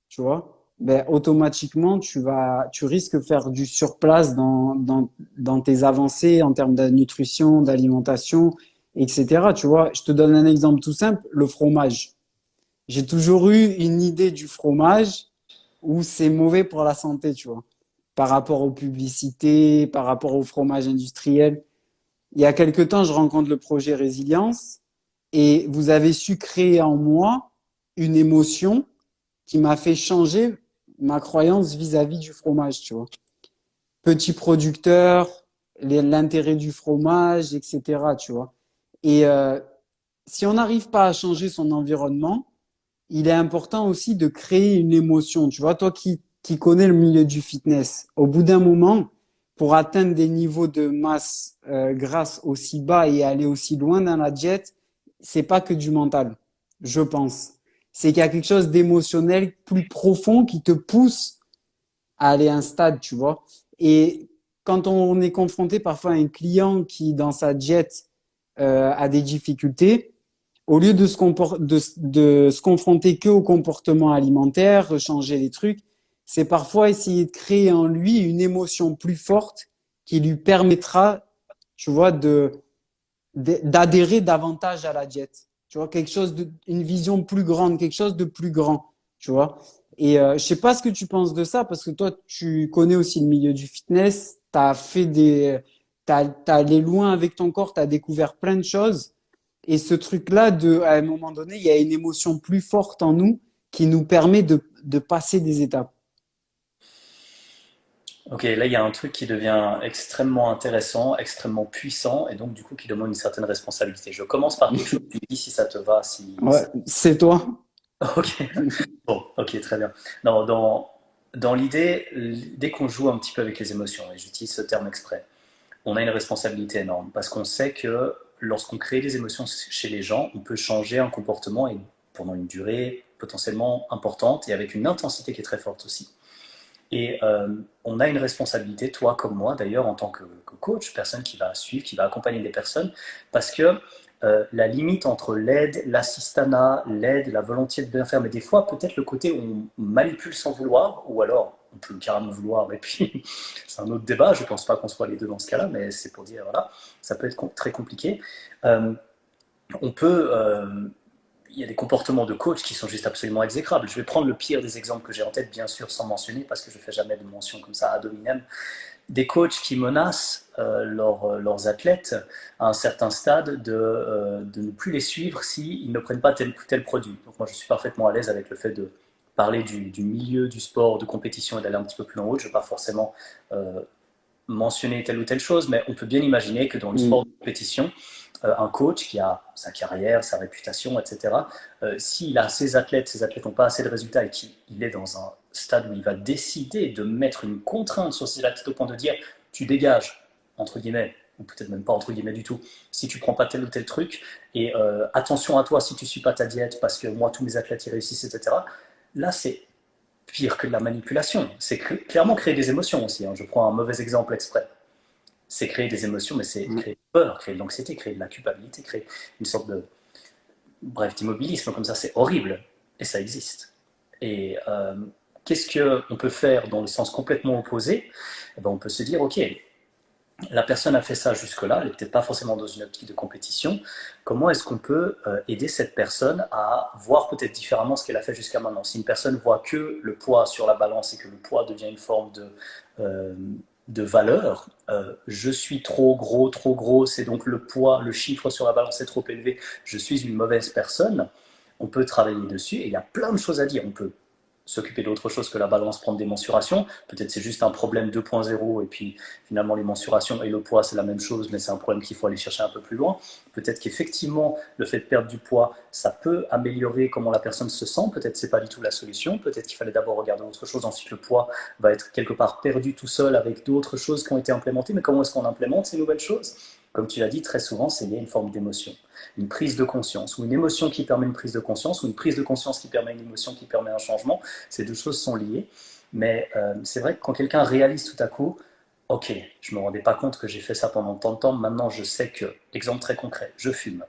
tu vois, ben, automatiquement, tu risques de faire du surplace dans tes avancées en termes de nutrition, d'alimentation, etc. Tu vois, je te donne un exemple tout simple, le fromage. J'ai toujours eu une idée du fromage où c'est mauvais pour la santé, tu vois, par rapport aux publicités, par rapport au fromage industriel. Il y a quelque temps, je rencontre le projet Résilience et vous avez su créer en moi une émotion qui m'a fait changer ma croyance vis-à-vis du fromage, tu vois. Petit producteur, l'intérêt du fromage, etc. Tu vois. Et si on n'arrive pas à changer son environnement, il est important aussi de créer une émotion. Tu vois, toi qui connais le milieu du fitness, au bout d'un moment, pour atteindre des niveaux de masse grasse aussi bas et aller aussi loin dans la diète, c'est pas que du mental, je pense. C'est qu'il y a quelque chose d'émotionnel plus profond qui te pousse à aller à un stade, tu vois. Et quand on est confronté parfois à un client qui, dans sa diète, a des difficultés, au lieu de se confronter que au comportement alimentaire, changer les trucs, c'est parfois essayer de créer en lui une émotion plus forte qui lui permettra, tu vois, d'adhérer davantage à la diète. Tu vois, une vision plus grande, quelque chose de plus grand, tu vois. Et je sais pas ce que tu penses de ça, parce que toi, tu connais aussi le milieu du fitness, t'as allé loin avec ton corps, t'as découvert plein de choses. Et ce truc-là, à un moment donné, il y a une émotion plus forte en nous qui nous permet de passer des étapes. Ok, là il y a un truc qui devient extrêmement intéressant, extrêmement puissant, et donc du coup qui demande une certaine responsabilité. Je commence par quelque chose, tu me dis si ça te va, si Ouais, ça... c'est toi. Ok, bon, ok, très bien. Non, dans l'idée, dès qu'on joue un petit peu avec les émotions, et j'utilise ce terme exprès, on a une responsabilité énorme, parce qu'on sait que lorsqu'on crée des émotions chez les gens, on peut changer un comportement et pendant une durée potentiellement importante et avec une intensité qui est très forte aussi. Et on a une responsabilité, toi comme moi d'ailleurs, en tant que coach, personne qui va suivre, qui va accompagner des personnes, parce que la limite entre l'aide, l'assistanat, l'aide, la volonté de bien faire, mais des fois peut-être le côté où on manipule sans vouloir, ou alors on peut carrément vouloir, et puis c'est un autre débat, je ne pense pas qu'on soit les deux dans ce cas-là, mais c'est pour dire, voilà, ça peut être très compliqué. Euh, on peut, il y a des comportements de coach qui sont juste absolument exécrables. Je vais prendre le pire des exemples que j'ai en tête, bien sûr, sans mentionner, parce que je ne fais jamais de mention comme ça ad hominem. Des coachs qui menacent leurs athlètes à un certain stade de ne plus les suivre s'ils ne prennent pas tel ou tel produit. Donc moi, je suis parfaitement à l'aise avec le fait de parler du milieu du sport, de compétition et d'aller un petit peu plus en haut. Je ne vais pas forcément euh, mentionner telle ou telle chose, mais on peut bien imaginer que dans le sport Mm. de compétition, un coach qui a sa carrière, sa réputation, etc., s'il a ses athlètes n'ont pas assez de résultats et qu'il est dans un stade où il va décider de mettre une contrainte sur ses athlètes au point de dire tu dégages, entre guillemets, ou peut-être même pas entre guillemets du tout, si tu prends pas tel ou tel truc, et attention à toi si tu suis pas ta diète parce que moi tous mes athlètes y réussissent, etc. Là c'est pire que de la manipulation, c'est clairement créer des émotions aussi, hein. Je prends un mauvais exemple exprès, c'est créer des émotions, mais c'est Mm. créer de peur, créer de l'anxiété, créer de la culpabilité, créer une sorte de, bref, d'immobilisme comme ça, c'est horrible, et ça existe. Et qu'est-ce qu'on peut faire dans le sens complètement opposé? Eh ben, on peut se dire, ok, la personne a fait ça jusque-là, elle n'est peut-être pas forcément dans une optique de compétition, comment est-ce qu'on peut aider cette personne à voir peut-être différemment ce qu'elle a fait jusqu'à maintenant? Si une personne voit que le poids sur la balance et que le poids devient une forme euh, de valeur, je suis trop gros, c'est donc le poids, le chiffre sur la balance est trop élevé, je suis une mauvaise personne, on peut travailler dessus et il y a plein de choses à dire. On peut s'occuper d'autre chose que la balance, prendre des mensurations. Peut-être c'est juste un problème 2.0 et puis finalement les mensurations et le poids c'est la même chose, mais c'est un problème qu'il faut aller chercher un peu plus loin. Peut-être qu'effectivement le fait de perdre du poids, ça peut améliorer comment la personne se sent. Peut-être c'est pas du tout la solution. Peut-être qu'il fallait d'abord regarder autre chose. Ensuite le poids va être quelque part perdu tout seul avec d'autres choses qui ont été implémentées. Mais comment est-ce qu'on implémente ces nouvelles choses? Comme tu l'as dit, très souvent, c'est lié à une forme d'émotion, une prise de conscience, ou une émotion qui permet une prise de conscience, ou une prise de conscience qui permet une émotion qui permet un changement. Ces deux choses sont liées. Mais c'est vrai que quand quelqu'un réalise tout à coup, ok, je ne me rendais pas compte que j'ai fait ça pendant tant de temps, maintenant je sais que, exemple très concret, je fume.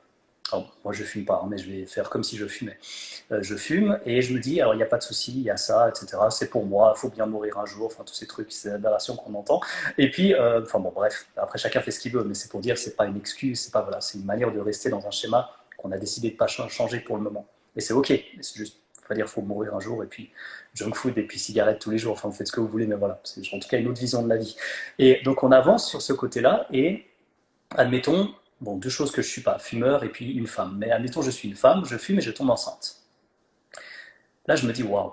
Alors, moi je fume pas, hein, mais je vais faire comme si je fumais. Je fume et je me dis, alors il n'y a pas de souci, il y a ça, etc. C'est pour moi, il faut bien mourir un jour, enfin tous ces trucs, ces aberrations qu'on entend. Et puis, enfin bon, bref, après chacun fait ce qu'il veut, mais c'est pour dire, c'est pas une excuse, c'est pas voilà, c'est une manière de rester dans un schéma qu'on a décidé de pas changer pour le moment. Et c'est ok, c'est juste, faut pas dire, faut mourir un jour et puis junk food et puis cigarettes tous les jours, enfin vous faites ce que vous voulez, mais voilà, c'est en tout cas une autre vision de la vie. Et donc on avance sur ce côté-là et admettons, bon, deux choses que je suis pas, fumeur et puis une femme. Mais admettons, je suis une femme, je fume et je tombe enceinte. Là, je me dis, waouh,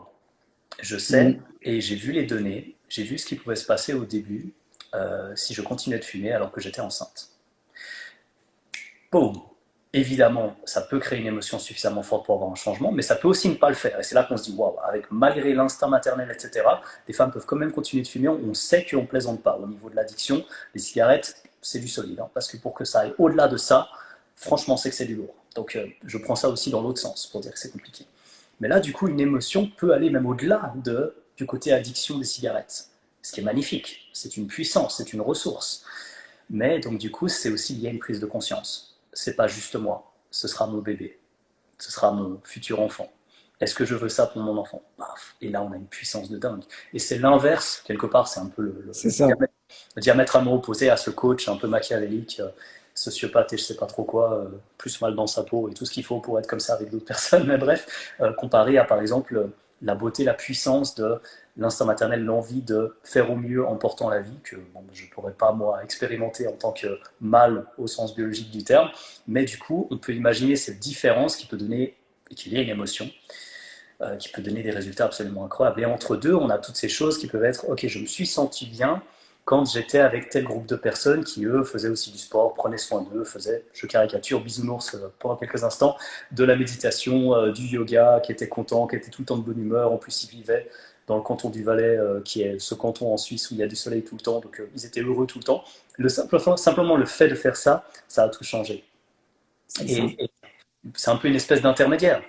je sais Mm. et j'ai vu les données, j'ai vu ce qui pouvait se passer au début. si je continuais de fumer alors que j'étais enceinte. Boum. Évidemment, ça peut créer une émotion suffisamment forte pour avoir un changement, mais ça peut aussi ne pas le faire. Et c'est là qu'on se dit, waouh, avec malgré l'instinct maternel, etc., les femmes peuvent quand même continuer de fumer. On sait qu'on ne plaisante pas. Au niveau de l'addiction, les cigarettes, c'est du solide. Hein, parce que pour que ça aille au-delà de ça, franchement, c'est que c'est du lourd. Donc, je prends ça aussi dans l'autre sens pour dire que c'est compliqué. Mais là, du coup, une émotion peut aller même au-delà du côté addiction des cigarettes. Ce qui est magnifique. C'est une puissance, c'est une ressource. Mais donc, du coup, c'est aussi lié à une prise de conscience. C'est pas juste moi, ce sera mon bébé, ce sera mon futur enfant. Est-ce que je veux ça pour mon enfant? Paf. Et là, on a une puissance de dingue. Et c'est l'inverse, quelque part, c'est un peu C'est ça. le diamétralement opposé à ce coach un peu machiavélique, sociopathe et je sais pas trop quoi, plus mal dans sa peau et tout ce qu'il faut pour être comme ça avec d'autres personnes. Mais bref, comparé à, par exemple, la beauté, la puissance de l'instinct maternel, l'envie de faire au mieux en portant la vie, que bon, je ne pourrais pas, moi, expérimenter en tant que mâle au sens biologique du terme. Mais du coup, on peut imaginer cette différence qui peut donner, et qu'il y ait une émotion, qui peut donner des résultats absolument incroyables. Et entre deux, on a toutes ces choses qui peuvent être, ok, je me suis senti bien quand j'étais avec tel groupe de personnes qui, eux, faisaient aussi du sport, prenaient soin d'eux, faisaient, je caricature, bisounours pendant quelques instants, de la méditation, du yoga, qui étaient contents, qui étaient tout le temps de bonne humeur. En plus, ils vivaient dans le canton du Valais, qui est ce canton en Suisse où il y a du soleil tout le temps, donc ils étaient heureux tout le temps. Simplement le fait de faire ça, ça a tout changé. Et c'est un peu une espèce d'intermédiaire.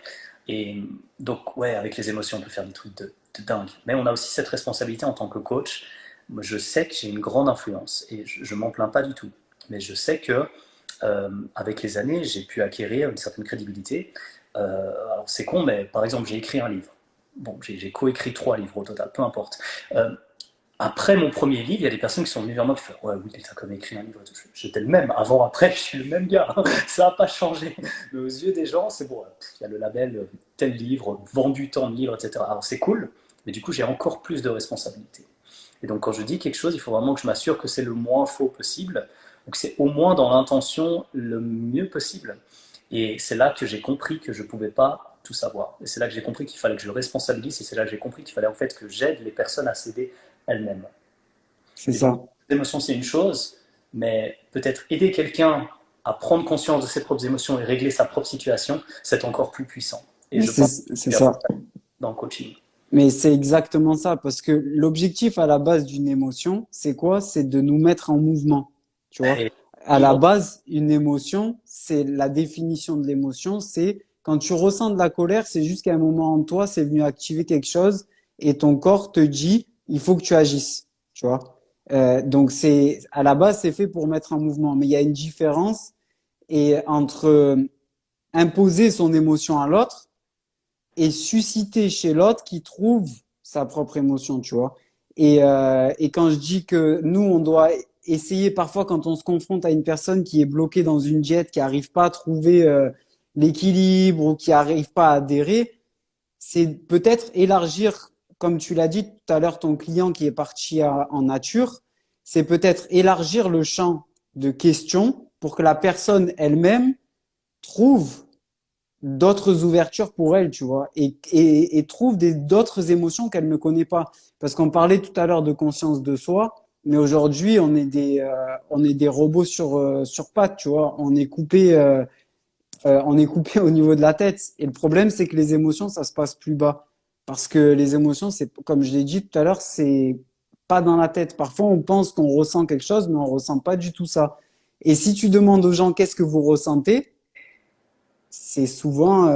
Et donc, ouais, avec les émotions, on peut faire des trucs de dingue. Mais on a aussi cette responsabilité en tant que coach. Moi, je sais que j'ai une grande influence et je m'en plains pas du tout. Mais je sais que avec les années, j'ai pu acquérir une certaine crédibilité. Alors c'est con, mais par exemple, j'ai écrit un livre. Bon, j'ai coécrit 3 livres au total, peu importe. Après mon premier livre, il y a des personnes qui sont venues vers moi qui font ouais, oui, t'as comme écrit un livre. J'étais le même. Avant, après, je suis le même gars. Ça n'a pas changé. Mais aux yeux des gens, c'est bon. Il y a le label tel livre, vendu tant de livres, etc. Alors c'est cool, mais du coup, j'ai encore plus de responsabilités. Et donc, quand je dis quelque chose, il faut vraiment que je m'assure que c'est le moins faux possible. Donc, c'est au moins dans l'intention le mieux possible. Et c'est là que j'ai compris que je ne pouvais pas tout savoir. Et c'est là que j'ai compris qu'il fallait que je responsabilise. Et c'est là que j'ai compris qu'il fallait en fait que j'aide les personnes à s'aider elles-mêmes. C'est Et ça. donc, les émotions, c'est une chose, mais peut-être aider quelqu'un à prendre conscience de ses propres émotions et régler sa propre situation, c'est encore plus puissant. Et je pense que C'est c'est ça. dans le coaching. Mais c'est exactement ça, parce que l'objectif à la base d'une émotion, c'est quoi? C'est de nous mettre en mouvement, tu vois. Et, À la base, une émotion, c'est la définition de l'émotion, c'est quand tu ressens de la colère, c'est juste qu'à un moment en toi, c'est venu activer quelque chose et ton corps te dit, il faut que tu agisses, tu vois. Donc c'est à la base, c'est fait pour mettre en mouvement, mais il y a une différence et entre imposer son émotion à l'autre et susciter chez l'autre qui trouve sa propre émotion, tu vois. Et quand je dis que nous, on doit essayer parfois quand on se confronte à une personne qui est bloquée dans une diète, qui n'arrive pas à trouver l'équilibre ou qui n'arrive pas à adhérer, c'est peut-être élargir, comme tu l'as dit tout à l'heure, ton client qui est parti en nature, c'est peut-être élargir le champ de questions pour que la personne elle-même trouve d'autres ouvertures pour elle, tu vois, et trouve d'autres émotions qu'elle ne connaît pas. Parce qu'on parlait tout à l'heure de conscience de soi, mais aujourd'hui, on est des robots sur pattes, tu vois. On est coupé au niveau de la tête. Et le problème, c'est que les émotions, ça se passe plus bas. Parce que les émotions, c'est, comme je l'ai dit tout à l'heure, c'est pas dans la tête. Parfois, on pense qu'on ressent quelque chose, mais on ressent pas du tout ça. Et si tu demandes aux gens qu'est-ce que vous ressentez, c'est souvent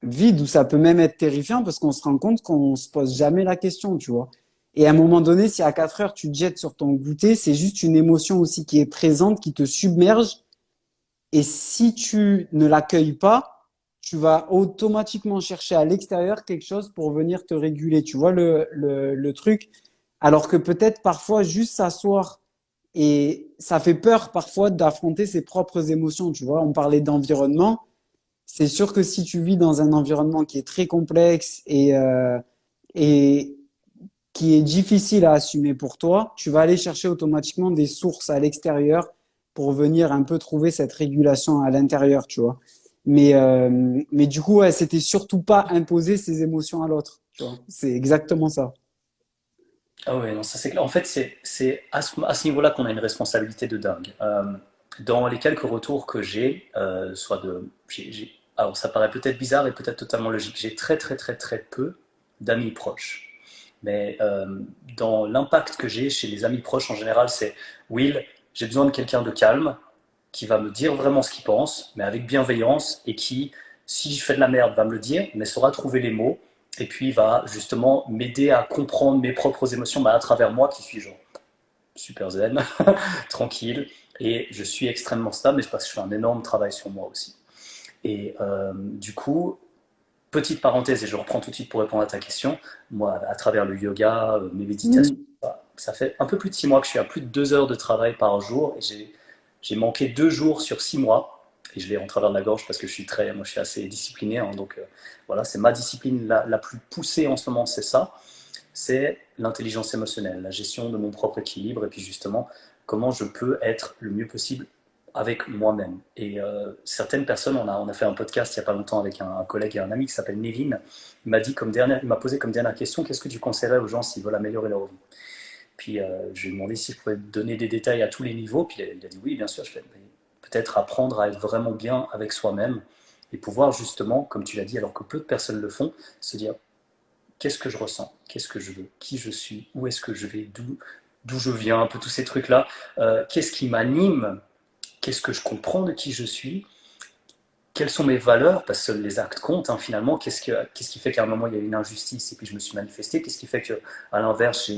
vide ou ça peut même être terrifiant parce qu'on se rend compte qu'on se pose jamais la question, tu vois. Et à un moment donné, si à 4 heures tu te jettes sur ton goûter, c'est juste une émotion aussi qui est présente, qui te submerge. Et si tu ne l'accueilles pas, tu vas automatiquement chercher à l'extérieur quelque chose pour venir te réguler. Tu vois le truc. Alors que peut-être parfois juste s'asseoir et ça fait peur parfois d'affronter ses propres émotions. Tu vois, on parlait d'environnement. C'est sûr que si tu vis dans un environnement qui est très complexe et qui est difficile à assumer pour toi, tu vas aller chercher automatiquement des sources à l'extérieur pour venir un peu trouver cette régulation à l'intérieur, tu vois. Mais du coup, ouais, c'était surtout pas imposer ses émotions à l'autre, tu vois. C'est exactement ça. Ah ouais, non, ça c'est clair. En fait, c'est à ce niveau-là qu'on a une responsabilité de dingue. Dans les quelques retours que j'ai, soit de, alors ça paraît peut-être bizarre et peut-être totalement logique, j'ai très très très très peu d'amis proches. Mais dans l'impact que j'ai chez les amis proches en général, c'est Will, j'ai besoin de quelqu'un de calme, qui va me dire vraiment ce qu'il pense, mais avec bienveillance, et qui, si je fais de la merde, va me le dire, mais saura trouver les mots, et puis va justement m'aider à comprendre mes propres émotions à travers moi, qui suis genre super zen, tranquille, et je suis extrêmement stable, mais c'est parce que je fais un énorme travail sur moi aussi. Et du coup, petite parenthèse, et je reprends tout de suite pour répondre à ta question, moi, à travers le yoga, mes méditations, Mm. ça fait un peu plus de 6 mois que je suis à plus de 2 heures de travail par jour, et j'ai manqué 2 jours sur 6 mois, et je l'ai en travers de la gorge parce que moi je suis assez discipliné, hein, donc voilà, c'est ma discipline la plus poussée en ce moment, c'est ça, c'est l'intelligence émotionnelle, la gestion de mon propre équilibre, et puis justement, comment je peux être le mieux possible avec moi-même. Et certaines personnes, on a fait un podcast il n'y a pas longtemps avec un collègue et un ami qui s'appelle Nevin, il m'a posé comme dernière question, qu'est-ce que tu conseillerais aux gens s'ils veulent améliorer leur vie? Puis je lui ai demandé si je pouvais donner des détails à tous les niveaux, puis il a dit oui, bien sûr. Je fais peut-être apprendre à être vraiment bien avec soi-même et pouvoir justement, comme tu l'as dit, alors que peu de personnes le font, se dire qu'est-ce que je ressens, qu'est-ce que je veux, qui je suis, où est-ce que je vais, d'où je viens, un peu tous ces trucs-là, qu'est-ce qui m'anime, qu'est-ce que je comprends de qui je suis, quelles sont mes valeurs, parce que les actes comptent, hein, finalement, qu'est-ce qui fait qu'à un moment il y a eu une injustice et puis je me suis manifesté, qu'est-ce qui fait qu'à l'inverse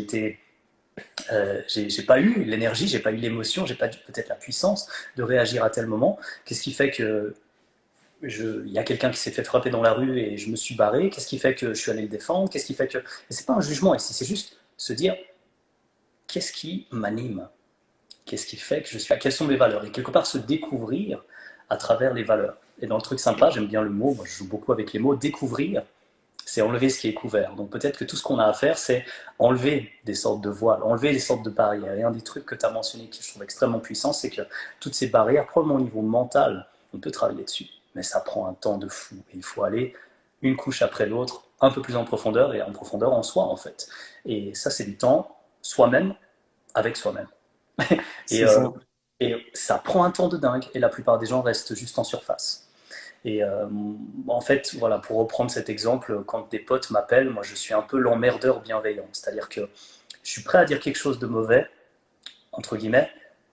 j'ai pas eu l'énergie, j'ai pas eu l'émotion, j'ai pas eu peut-être la puissance de réagir à tel moment. Qu'est-ce qui fait que il y a quelqu'un qui s'est fait frapper dans la rue et je me suis barré? Qu'est-ce qui fait que je suis allé le défendre? Qu'est-ce qui fait que... Et c'est pas un jugement ici, c'est juste se dire qu'est-ce qui m'anime? Qu'est-ce qui fait que je suis... Quelles sont mes valeurs? Et quelque part se découvrir à travers les valeurs. Et dans le truc sympa, j'aime bien le mot, moi je joue beaucoup avec les mots, découvrir, c'est enlever ce qui est couvert. Donc peut-être que tout ce qu'on a à faire, c'est enlever des sortes de voiles, enlever des sortes de barrières. Et un des trucs que tu as mentionné qui je trouve extrêmement puissant, c'est que toutes ces barrières, probablement au niveau mental, on peut travailler dessus. Mais ça prend un temps de fou. Et il faut aller une couche après l'autre, un peu plus en profondeur et en profondeur en soi, en fait. Et ça, c'est du temps soi-même avec soi-même. Et, C'est ça. et ça prend un temps de dingue. Et la plupart des gens restent juste en surface. Et en fait, voilà, pour reprendre cet exemple, quand des potes m'appellent, moi je suis un peu l'emmerdeur bienveillant. C'est-à-dire que je suis prêt à dire quelque chose de mauvais, entre guillemets,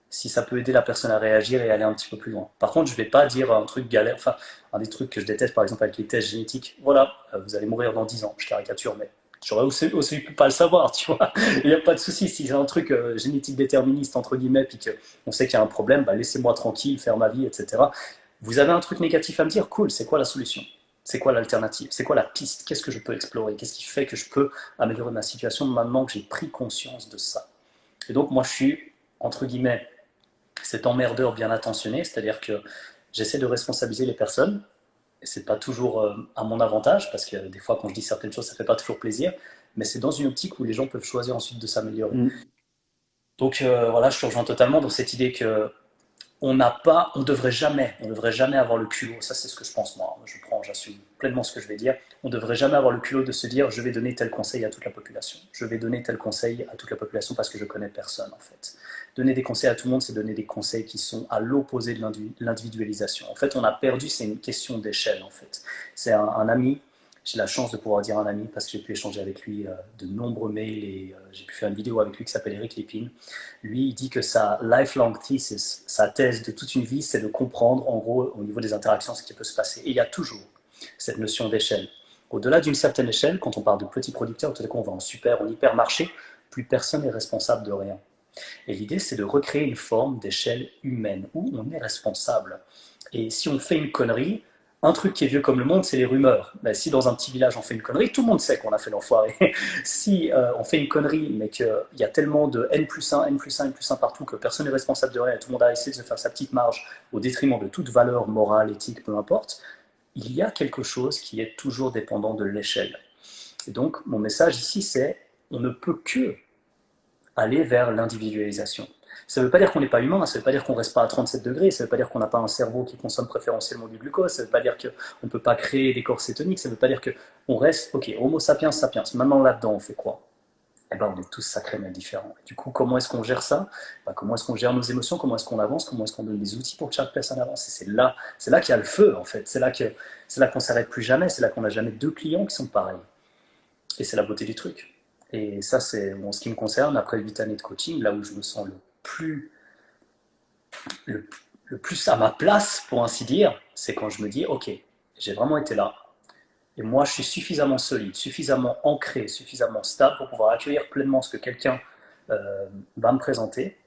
si ça peut aider la personne à réagir et aller un petit peu plus loin. Par contre, je ne vais pas dire un truc galère, enfin, un des trucs que je déteste, par exemple, avec les tests génétiques. Voilà, vous allez mourir dans 10 ans, je caricature, mais j'aurais aussi pu pas le savoir, tu vois. Il n'y a pas de souci. Si c'est un truc génétique déterministe, entre guillemets, puis qu'on sait qu'il y a un problème, bah, laissez-moi tranquille, faire ma vie, etc. Vous avez un truc négatif à me dire? Cool, c'est quoi la solution? C'est quoi l'alternative? C'est quoi la piste? Qu'est-ce que je peux explorer? Qu'est-ce qui fait que je peux améliorer ma situation maintenant que j'ai pris conscience de ça? Et donc, moi, je suis, entre guillemets, cet emmerdeur bien attentionné, c'est-à-dire que j'essaie de responsabiliser les personnes, et c'est pas toujours à mon avantage, parce que des fois, quand je dis certaines choses, ça fait pas toujours plaisir, mais c'est dans une optique où les gens peuvent choisir ensuite de s'améliorer. Mm. Donc voilà, je te rejoins totalement dans cette idée que on devrait jamais avoir le culot. Ça, c'est ce que je pense moi. J'assume pleinement ce que je vais dire. On devrait jamais avoir le culot de se dire, je vais donner tel conseil à toute la population. Je vais donner tel conseil à toute la population parce que je connais personne, en fait. Donner des conseils à tout le monde, c'est donner des conseils qui sont à l'opposé de l'individualisation. En fait, on a perdu, c'est une question d'échelle, en fait. C'est un ami, j'ai la chance de pouvoir dire un ami parce que j'ai pu échanger avec lui de nombreux mails et j'ai pu faire une vidéo avec lui qui s'appelle Eric Lépine. Lui, il dit que sa lifelong thesis, sa thèse de toute une vie, c'est de comprendre, en gros, au niveau des interactions, ce qui peut se passer. Et il y a toujours cette notion d'échelle. Au-delà d'une certaine échelle, quand on parle de petits producteurs, tout à coup on va en super, en hypermarché, plus personne n'est responsable de rien. Et l'idée, c'est de recréer une forme d'échelle humaine où on est responsable. Et si on fait une connerie, un truc qui est vieux comme le monde, c'est les rumeurs. Ben, si dans un petit village on fait une connerie, tout le monde sait qu'on a fait l'enfoiré. Si on fait une connerie, mais qu'il y a tellement de N plus 1, N plus 1, N plus 1 partout que personne n'est responsable de rien et tout le monde a essayé de se faire sa petite marge au détriment de toute valeur morale, éthique, peu importe, il y a quelque chose qui est toujours dépendant de l'échelle. Et donc, mon message ici, c'est on ne peut que aller vers l'individualisation. Ça ne veut pas dire qu'on n'est pas humain, ça ne veut pas dire qu'on ne reste pas à 37 degrés, ça ne veut pas dire qu'on n'a pas un cerveau qui consomme préférentiellement du glucose, ça ne veut pas dire qu'on ne peut pas créer des corps cétoniques, ça ne veut pas dire qu'on reste, ok, Homo sapiens sapiens, maintenant là-dedans on fait quoi? eh ben, on est tous sacrément différents. Et du coup, comment est-ce qu'on gère ça? Ben, comment est-ce qu'on gère nos émotions? Comment est-ce qu'on avance? Comment est-ce qu'on donne des outils pour que chaque personne avance? Et c'est là qu'il y a le feu, en fait. C'est là qu'on s'arrête plus jamais. C'est là qu'on n'a jamais deux clients qui sont pareils. Et c'est la beauté du truc. Et ça, c'est bon, ce qui me concerne. Après 8 années de coaching, là où je me sens plus, le, le plus à ma place, pour ainsi dire, c'est quand je me dis, OK, j'ai vraiment été là. Et moi, je suis suffisamment solide, suffisamment ancré, suffisamment stable pour pouvoir accueillir pleinement ce que quelqu'un va me présenter.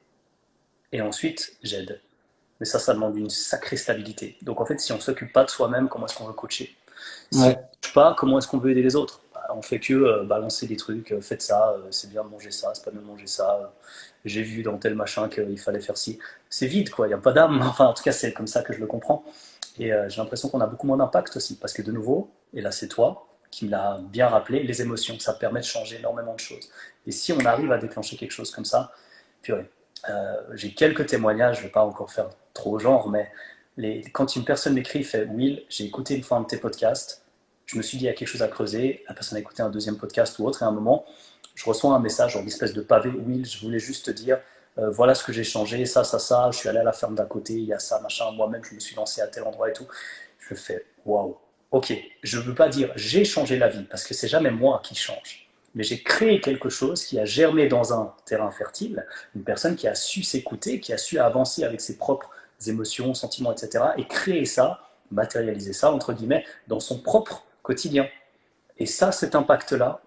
Et ensuite, j'aide. Mais ça demande une sacrée stabilité. Donc en fait, si on ne s'occupe pas de soi-même, comment est-ce qu'on veut coacher? Si on ne Ouais, coach pas, comment est-ce qu'on veut aider les autres? Bah, on fait que balancer des trucs, faites ça, c'est bien de manger ça, c'est pas bien de manger ça. J'ai vu dans tel machin qu'il fallait faire ci. C'est vide, quoi, il n'y a pas d'âme. Enfin, en tout cas, c'est comme ça que je le comprends. Et j'ai l'impression qu'on a beaucoup moins d'impact aussi, parce que de nouveau, et là c'est toi qui me l'as bien rappelé, les émotions, ça permet de changer énormément de choses. Et si on arrive à déclencher quelque chose comme ça, purée. J'ai quelques témoignages, je ne vais pas encore faire trop genre, mais quand une personne m'écrit, fait Will, j'ai écouté une fois un de tes podcasts, je me suis dit il y a quelque chose à creuser, la personne a écouté un deuxième podcast ou autre, et à un moment, je reçois un message en espèce de pavé, Will, je voulais juste te dire, voilà ce que j'ai changé, ça, je suis allé à la ferme d'à côté, il y a ça, machin, moi-même je me suis lancé à tel endroit et tout. Je fais waouh, ok, je ne veux pas dire j'ai changé la vie, parce que c'est jamais moi qui change, mais j'ai créé quelque chose qui a germé dans un terrain fertile, une personne qui a su s'écouter, qui a su avancer avec ses propres émotions, sentiments, etc., et créer ça, matérialiser ça, entre guillemets, dans son propre quotidien. Et ça, cet impact-là,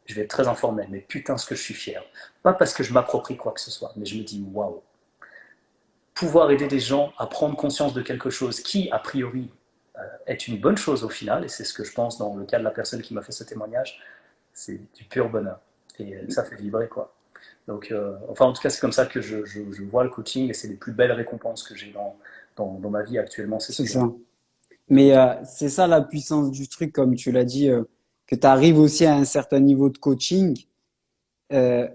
je vais être très informel, mais putain, ce que je suis fier. Pas parce que je m'approprie quoi que ce soit, mais je me dis, waouh, pouvoir aider des gens à prendre conscience de quelque chose qui, a priori, est une bonne chose au final, et c'est ce que je pense dans le cas de la personne qui m'a fait ce témoignage, c'est du pur bonheur. Et ça fait vibrer, quoi. Donc, enfin, en tout cas, c'est comme ça que je vois le coaching, et c'est les plus belles récompenses que j'ai dans ma vie actuellement, c'est c'est celui-là. ça. Mais c'est ça la puissance du truc, comme tu l'as dit, que tu arrives aussi à un certain niveau de coaching. euh,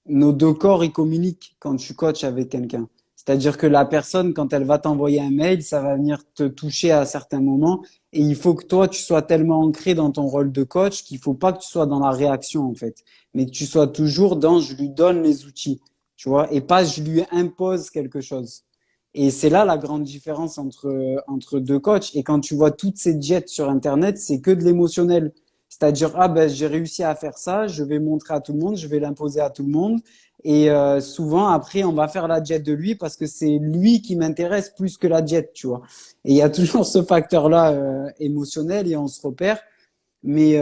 nos deux corps, ils communiquent quand tu coaches avec quelqu'un. C'est-à-dire que la personne, quand elle va t'envoyer un mail, ça va venir te toucher à certains moments. Et il faut que toi, tu sois tellement ancré dans ton rôle de coach qu'il faut pas que tu sois dans la réaction, en fait. Mais que tu sois toujours dans je lui donne les outils, tu vois, et pas je lui impose quelque chose. Et c'est là la grande différence entre deux coachs. Et quand tu vois toutes ces jets sur Internet, c'est que de l'émotionnel. C'est-à-dire, ah ben, j'ai réussi à faire ça, je vais montrer à tout le monde, je vais l'imposer à tout le monde. Et souvent, après, on va faire la jet de lui parce que c'est lui qui m'intéresse plus que la jet, tu vois. Et il y a toujours ce facteur-là émotionnel et on se repère. Mais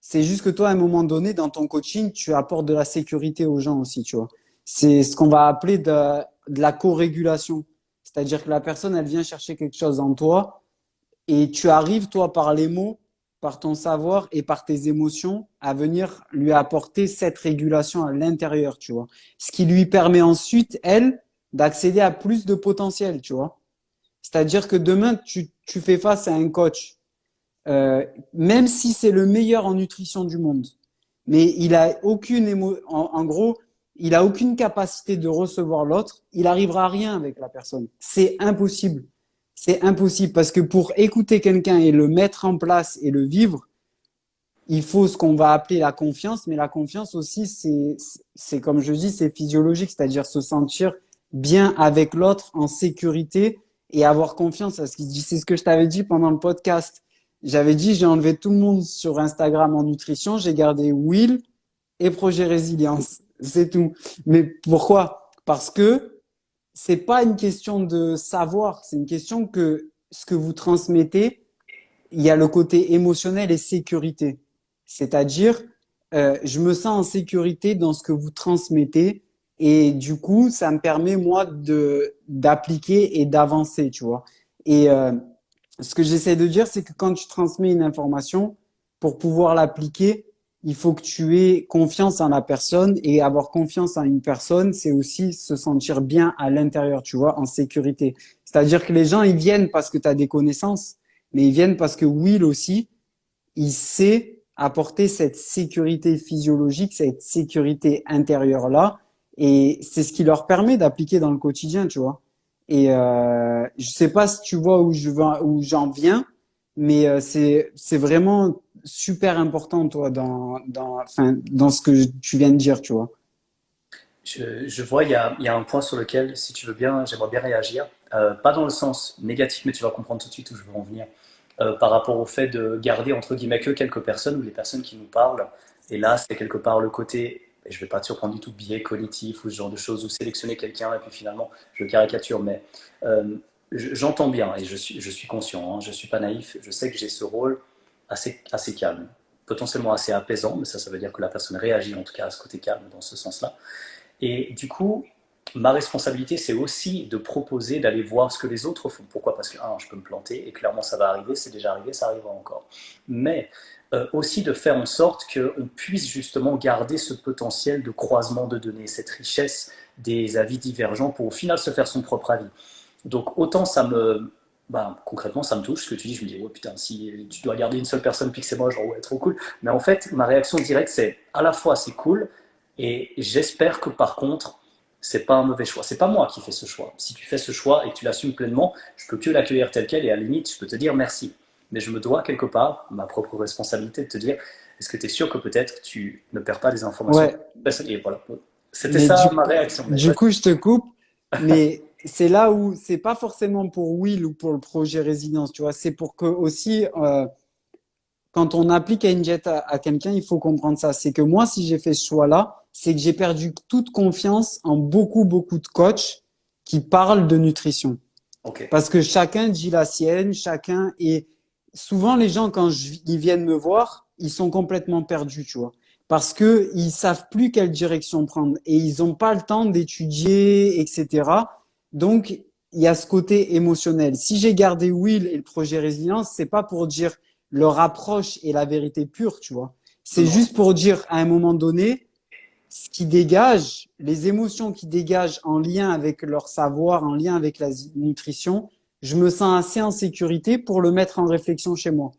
c'est juste que toi, à un moment donné, dans ton coaching, tu apportes de la sécurité aux gens aussi, tu vois. C'est ce qu'on va appeler de la co-régulation. C'est-à-dire que la personne, elle vient chercher quelque chose en toi et tu arrives, toi, par les mots, par ton savoir et par tes émotions, à venir lui apporter cette régulation à l'intérieur, tu vois. Ce qui lui permet ensuite, elle, d'accéder à plus de potentiel, tu vois. C'est-à-dire que demain, tu fais face à un coach, même si c'est le meilleur en nutrition du monde, mais il a aucune en gros, il a aucune capacité de recevoir l'autre, il arrivera à rien avec la personne. C'est impossible. C'est impossible parce que pour écouter quelqu'un et le mettre en place et le vivre, il faut ce qu'on va appeler la confiance, mais la confiance aussi, c'est comme je dis, c'est physiologique, c'est-à-dire se sentir bien avec l'autre, en sécurité et avoir confiance à ce qu'il dit. C'est ce que je t'avais dit pendant le podcast. J'avais dit, j'ai enlevé tout le monde sur Instagram en nutrition, j'ai gardé Will et Projet Résilience. C'est tout. Mais pourquoi? Parce que c'est pas une question de savoir, c'est une question que ce que vous transmettez, il y a le côté émotionnel et sécurité. C'est-à-dire, je me sens en sécurité dans ce que vous transmettez et du coup, ça me permet moi de d'appliquer et d'avancer, tu vois. Et ce que j'essaie de dire, c'est que quand tu transmets une information, pour pouvoir l'appliquer, il faut que tu aies confiance en la personne et avoir confiance en une personne, c'est aussi se sentir bien à l'intérieur, tu vois, en sécurité. C'est-à-dire que les gens, ils viennent parce que tu as des connaissances, mais ils viennent parce que Will aussi, il sait apporter cette sécurité physiologique, cette sécurité intérieure-là, et c'est ce qui leur permet d'appliquer dans le quotidien, tu vois. Et je sais pas si tu vois où j'en viens, mais c'est vraiment super important, toi, enfin, dans ce que tu viens de dire, tu vois. Je vois, il y a un point sur lequel, si tu veux bien, j'aimerais bien réagir. Pas dans le sens négatif, mais tu vas comprendre tout de suite où je veux en venir. Par rapport au fait de garder, entre guillemets, que quelques personnes ou les personnes qui nous parlent. Et là, c'est quelque part le côté, et je ne vais pas te surprendre du tout, biais cognitif ou ce genre de choses, ou sélectionner quelqu'un et puis finalement, je caricature, mais j'entends bien et je suis conscient, hein, je ne suis pas naïf, je sais que j'ai ce rôle assez calme, potentiellement assez apaisant, mais ça veut dire que la personne réagit en tout cas à ce côté calme dans ce sens-là. Et du coup, ma responsabilité, c'est aussi de proposer d'aller voir ce que les autres font. Pourquoi? Parce que, un, je peux me planter, et clairement ça va arriver, c'est déjà arrivé, ça arrivera encore. Mais aussi de faire en sorte qu'on puisse justement garder ce potentiel de croisement de données, cette richesse des avis divergents pour au final se faire son propre avis. Donc autant concrètement, ça me touche ce que tu dis. Je me dis, oh putain, si tu dois garder une seule personne, puis que c'est moi, genre, ouais, trop cool. Mais en fait, ma réaction directe, c'est à la fois, c'est cool, et j'espère que par contre, c'est pas un mauvais choix. C'est pas moi qui fais ce choix. Si tu fais ce choix et que tu l'assumes pleinement, je peux que l'accueillir tel quel et à la limite, je peux te dire merci. Mais je me dois quelque part, ma propre responsabilité, de te dire, est-ce que tu es sûr que peut-être tu ne perds pas des informations? Ouais, Et voilà. C'était mais ça ma réaction. Mais du coup, je te coupe, mais c'est là où c'est pas forcément pour Will ou pour le projet Résilience, tu vois, c'est pour que aussi, quand on applique à InJet à quelqu'un, il faut comprendre ça. C'est que moi, si j'ai fait ce choix-là, c'est que j'ai perdu toute confiance en beaucoup de coachs qui parlent de nutrition. ok. Parce que chacun dit la sienne, et souvent les gens ils viennent me voir, ils sont complètement perdus, tu vois. Parce que ils savent plus quelle direction prendre et ils ont pas le temps d'étudier, etc. Donc, il y a ce côté émotionnel. Si j'ai gardé Will et le projet Résilience, c'est pas pour dire leur approche et la vérité pure, tu vois. Non, C'est non. juste pour dire à un moment donné, ce qui dégage, les émotions qui dégagent en lien avec leur savoir, en lien avec la nutrition, je me sens assez en sécurité pour le mettre en réflexion chez moi.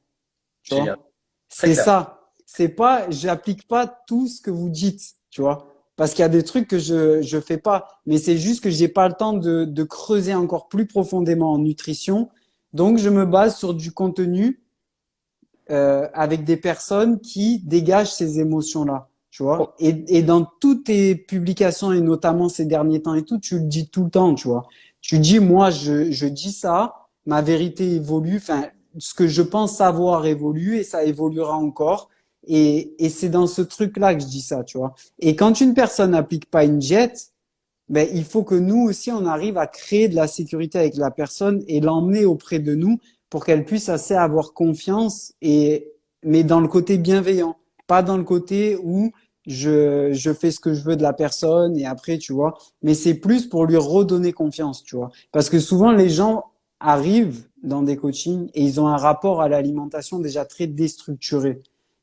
Tu Génial. vois? Très C'est clair. ça. C'est pas, j'applique pas tout ce que vous dites, tu vois. Parce qu'il y a des trucs que je fais pas, mais c'est juste que j'ai pas le temps de creuser encore plus profondément en nutrition. Donc, je me base sur du contenu avec des personnes qui dégagent ces émotions-là, tu Oh, vois. Et dans toutes tes publications, et notamment ces derniers temps et tout, tu le dis tout le temps, tu vois. Tu dis, moi, je dis ça, ma vérité évolue, enfin, ce que je pense savoir évolue et ça évoluera encore. Et c'est dans ce truc-là que je dis ça, tu vois. Et quand une personne n'applique pas une diète, ben, il faut que nous aussi, on arrive à créer de la sécurité avec la personne et l'emmener auprès de nous pour qu'elle puisse assez avoir confiance mais dans le côté bienveillant, pas dans le côté où je fais ce que je veux de la personne et après, tu vois, mais c'est plus pour lui redonner confiance, tu vois. Parce que souvent, les gens arrivent dans des coachings et ils ont un rapport à l'alimentation déjà très déstructuré.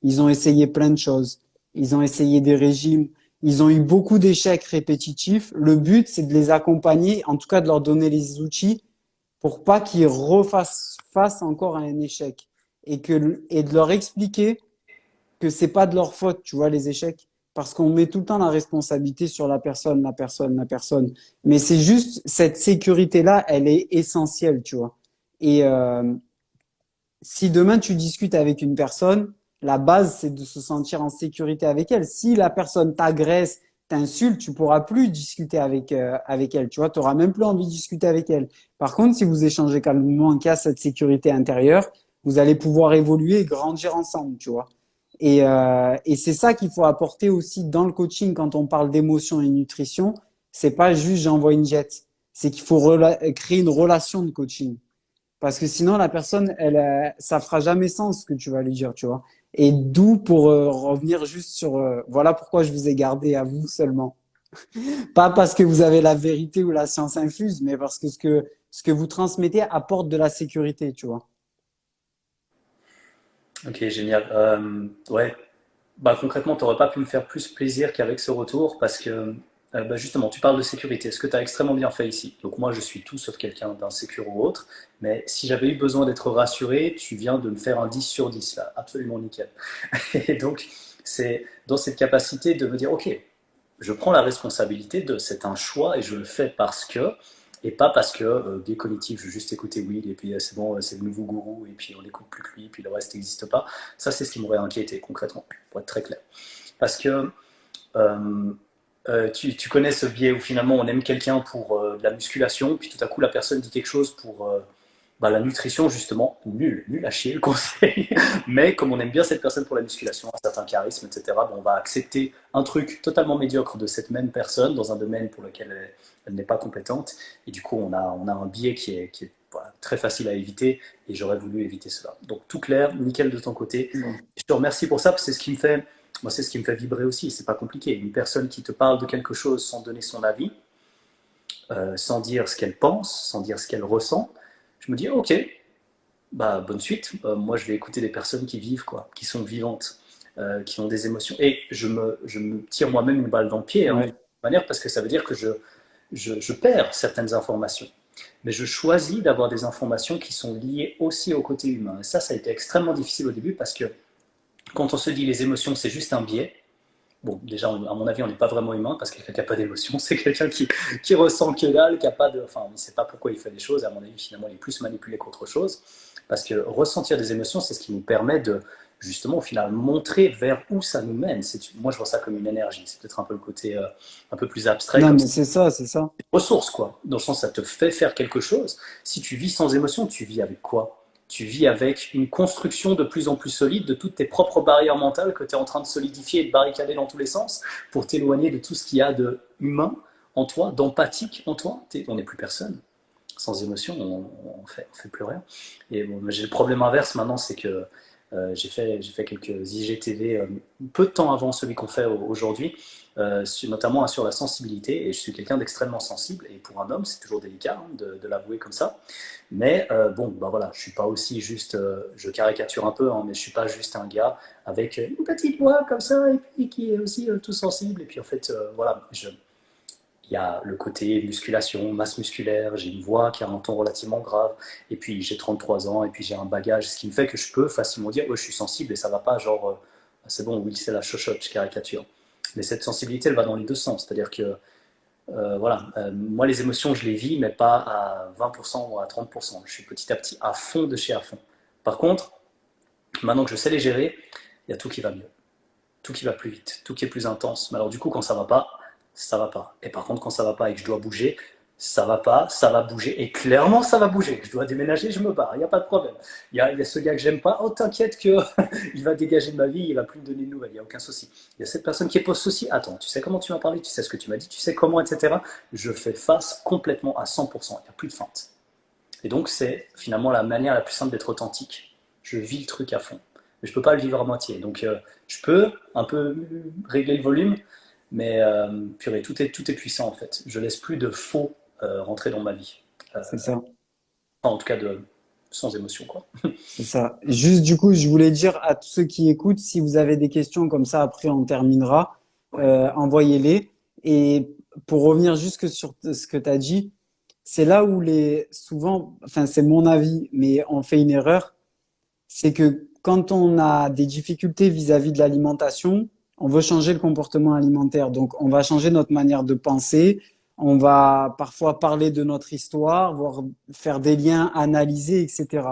Ils ont essayé plein de choses. Ils ont essayé des régimes, ils ont eu beaucoup d'échecs répétitifs. Le but, c'est de les accompagner, en tout cas de leur donner les outils pour pas qu'ils refassent face encore à un échec et de leur expliquer que c'est pas de leur faute, tu vois, les échecs, parce qu'on met tout le temps la responsabilité sur la personne. Mais c'est juste cette sécurité-là, elle est essentielle, tu vois. Et si demain tu discutes avec une personne, la base, c'est de se sentir en sécurité avec elle. Si la personne t'agresse, t'insulte, tu pourras plus discuter avec elle. Tu vois, tu auras même plus envie de discuter avec elle. Par contre, si vous échangez calmement, qu'il y a cette sécurité intérieure, vous allez pouvoir évoluer et grandir ensemble, tu vois. Et c'est ça qu'il faut apporter aussi dans le coaching quand on parle d'émotion et nutrition. C'est pas juste j'envoie une jet. C'est qu'il faut créer une relation de coaching. Parce que sinon, la personne, ça fera jamais sens ce que tu vas lui dire, tu vois. Et d'où pour revenir juste sur, voilà pourquoi je vous ai gardé à vous seulement. Pas parce que vous avez la vérité ou la science infuse, mais parce que ce que vous transmettez apporte de la sécurité, tu vois. ok, génial. Ouais, bah, concrètement, tu n'aurais pas pu me faire plus plaisir qu'avec ce retour parce que bah, justement, tu parles de sécurité, ce que tu as extrêmement bien fait ici. Donc moi, je suis tout sauf quelqu'un d'insécure ou autre, mais si j'avais eu besoin d'être rassuré, tu viens de me faire un 10 sur 10 là, absolument nickel. Et donc, c'est dans cette capacité de me dire, ok, je prends la responsabilité de c'est un choix et je le fais parce que, et pas parce que biais cognitif, je veux juste écouter Will et puis c'est bon, c'est le nouveau gourou et puis on n'écoute plus que lui et puis le reste n'existe pas. Ça, c'est ce qui m'aurait inquiété concrètement, pour être très clair. Parce que euh, tu connais ce biais où finalement on aime quelqu'un pour de la musculation, puis tout à coup la personne dit quelque chose pour bah, la nutrition, justement, nul à chier le conseil. Mais comme on aime bien cette personne pour la musculation, un certain charisme, etc., bon, on va accepter un truc totalement médiocre de cette même personne dans un domaine pour lequel elle n'est pas compétente. Et du coup, on a un biais qui est voilà, très facile à éviter et j'aurais voulu éviter cela. Donc tout clair, nickel de ton côté. Bon. Je te remercie pour ça, parce que c'est ce qui me fait, moi, c'est ce qui me fait vibrer aussi. C'est pas compliqué. Une personne qui te parle de quelque chose sans donner son avis, sans dire ce qu'elle pense, sans dire ce qu'elle ressent, je me dis, ok, bah, bonne suite. Moi, je vais écouter des personnes qui vivent, quoi, qui sont vivantes, qui ont des émotions. Et je me tire moi-même une balle dans le pied, hein, d'une Ouais, manière, parce que ça veut dire que je perds certaines informations. Mais je choisis d'avoir des informations qui sont liées aussi au côté humain. Et ça a été extrêmement difficile au début parce que quand on se dit les émotions, c'est juste un biais. Bon, déjà, à mon avis, on n'est pas vraiment humain parce que quelqu'un qui n'a pas d'émotion, c'est quelqu'un qui ressent que dalle, qui a pas de. Enfin, on ne sait pas pourquoi il fait des choses. À mon avis, finalement, il est plus manipulé qu'autre chose. Parce que ressentir des émotions, c'est ce qui nous permet de, justement, au final, montrer vers où ça nous mène. Moi, je vois ça comme une énergie. C'est peut-être un peu le côté un peu plus abstrait, non, comme mais ça. c'est ça, c'est ça. Ressource, quoi. Dans le sens, ça te fait faire quelque chose. Si tu vis sans émotion, tu vis avec quoi? Tu vis avec une construction de plus en plus solide de toutes tes propres barrières mentales que tu es en train de solidifier et de barricader dans tous les sens pour t'éloigner de tout ce qu'il y a de humain en toi, d'empathique en toi. On n'est plus personne. Sans émotion, on fait plus rien. Et bon, j'ai le problème inverse maintenant, c'est que j'ai fait quelques IGTV peu de temps avant celui qu'on fait aujourd'hui, notamment sur la sensibilité. Et je suis quelqu'un d'extrêmement sensible. Et pour un homme, c'est toujours délicat hein, de l'avouer comme ça. Mais bon, bah voilà, je suis pas aussi juste, je caricature un peu, hein, mais je suis pas juste un gars avec une petite voix comme ça et puis qui est aussi tout sensible. Et puis en fait, voilà, il y a le côté musculation, masse musculaire, j'ai une voix qui a un ton relativement grave, et puis j'ai 33 ans, et puis j'ai un bagage, ce qui me fait que je peux facilement dire, oh, je suis sensible, et ça va pas, genre, c'est bon, oui, c'est la chochotte, je caricature. Mais cette sensibilité, elle va dans les deux sens, c'est-à-dire que, voilà, moi les émotions, je les vis, mais pas à 20% ou à 30%. Je suis petit à petit à fond de chez à fond. Par contre, maintenant que je sais les gérer, il y a tout qui va mieux, tout qui va plus vite, tout qui est plus intense. Mais alors du coup, quand ça va pas, ça va pas. Et par contre, quand ça va pas et que je dois bouger, ça va pas, ça va bouger. Et clairement, ça va bouger. Je dois déménager, je me barre, il n'y a pas de problème. Il y a ce gars que j'aime pas, oh t'inquiète que il va dégager de ma vie, il va plus me donner de nouvelles, il n'y a aucun souci. Il y a cette personne qui pose souci, attends, tu sais comment tu m'as parlé, tu sais ce que tu m'as dit, tu sais comment, etc. Je fais face complètement à 100%, il n'y a plus de feinte. Et donc, c'est finalement la manière la plus simple d'être authentique. Je vis le truc à fond. Mais je ne peux pas le vivre à moitié. Donc, je peux un peu régler le volume, mais purée, tout est puissant en fait. Je laisse plus de faux rentrer dans ma vie. C'est ça. Enfin, en tout cas, sans émotion, quoi. C'est ça. Juste du coup, je voulais dire à tous ceux qui écoutent, si vous avez des questions comme ça, après on terminera, Ouais. envoyez-les. Et pour revenir juste sur ce que tu as dit, c'est là où souvent, enfin c'est mon avis, mais on fait une erreur, c'est que quand on a des difficultés vis-à-vis de l'alimentation, on veut changer le comportement alimentaire. Donc, on va changer notre manière de penser. On va parfois parler de notre histoire, voire faire des liens, analyser, etc.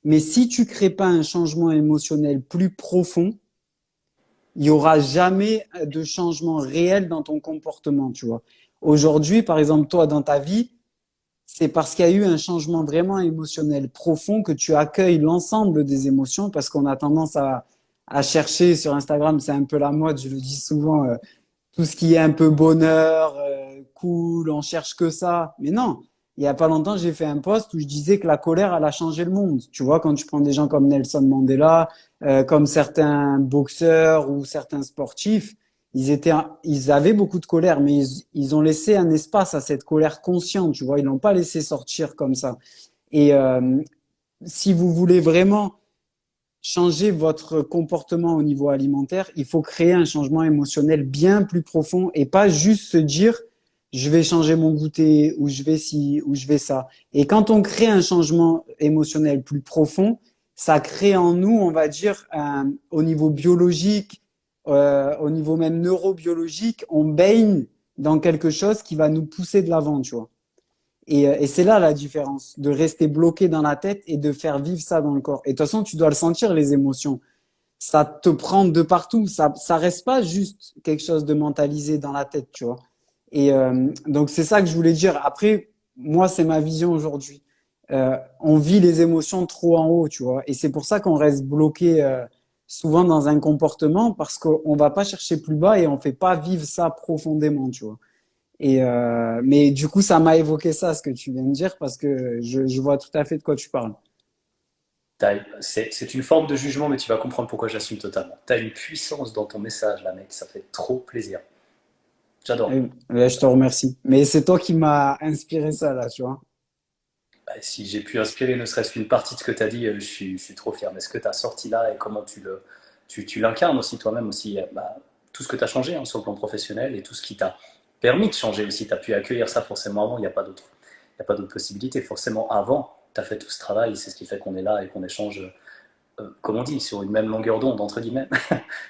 Mais si tu crées pas un changement émotionnel plus profond, il y aura jamais de changement réel dans ton comportement, tu vois. Aujourd'hui, par exemple, toi, dans ta vie, c'est parce qu'il y a eu un changement vraiment émotionnel profond que tu accueilles l'ensemble des émotions parce qu'on a tendance à chercher sur Instagram, c'est un peu la mode, je le dis souvent, tout ce qui est un peu bonheur, cool, on cherche que ça. Mais non, il y a pas longtemps, j'ai fait un post où je disais que la colère, elle a changé le monde. Tu vois, quand tu prends des gens comme Nelson Mandela, comme certains boxeurs ou certains sportifs, ils avaient beaucoup de colère, mais ils ont laissé un espace à cette colère consciente. Tu vois, ils l'ont pas laissé sortir comme ça. Et si vous voulez vraiment changer votre comportement au niveau alimentaire, il faut créer un changement émotionnel bien plus profond et pas juste se dire je vais changer mon goûter ou je vais ci ou je vais ça. Et quand on crée un changement émotionnel plus profond, ça crée en nous, on va dire, au niveau biologique, au niveau même neurobiologique, on baigne dans quelque chose qui va nous pousser de l'avant, tu vois. Et c'est là la différence, de rester bloqué dans la tête et de faire vivre ça dans le corps. Et de toute façon, tu dois le sentir, les émotions. Ça te prend de partout. Ça reste pas juste quelque chose de mentalisé dans la tête, tu vois. Et donc, c'est ça que je voulais dire. Après, moi, c'est ma vision aujourd'hui. On vit les émotions trop en haut, tu vois. Et c'est pour ça qu'on reste bloqué souvent dans un comportement parce qu'on va pas chercher plus bas et on fait pas vivre ça profondément, tu vois. Et mais du coup, ça m'a évoqué ça, ce que tu viens de dire, parce que je vois tout à fait de quoi tu parles. C'est une forme de jugement, mais tu vas comprendre pourquoi j'assume totalement. Tu as une puissance dans ton message, là, mec, ça fait trop plaisir. J'adore. Je te remercie. Mais c'est toi qui m'as inspiré ça, là, tu vois. Bah, si j'ai pu inspirer ne serait-ce qu'une partie de ce que tu as dit, je suis trop fier. Mais ce que tu as sorti là et comment tu l'incarnes aussi toi-même, aussi, bah, tout ce que tu as changé hein, sur le plan professionnel et tout ce qui t'a permis de changer aussi, tu as pu accueillir ça forcément avant, il y a pas d'autre possibilité. Forcément, avant, tu as fait tout ce travail, c'est ce qui fait qu'on est là et qu'on échange, comme on dit, sur une même longueur d'onde, entre guillemets.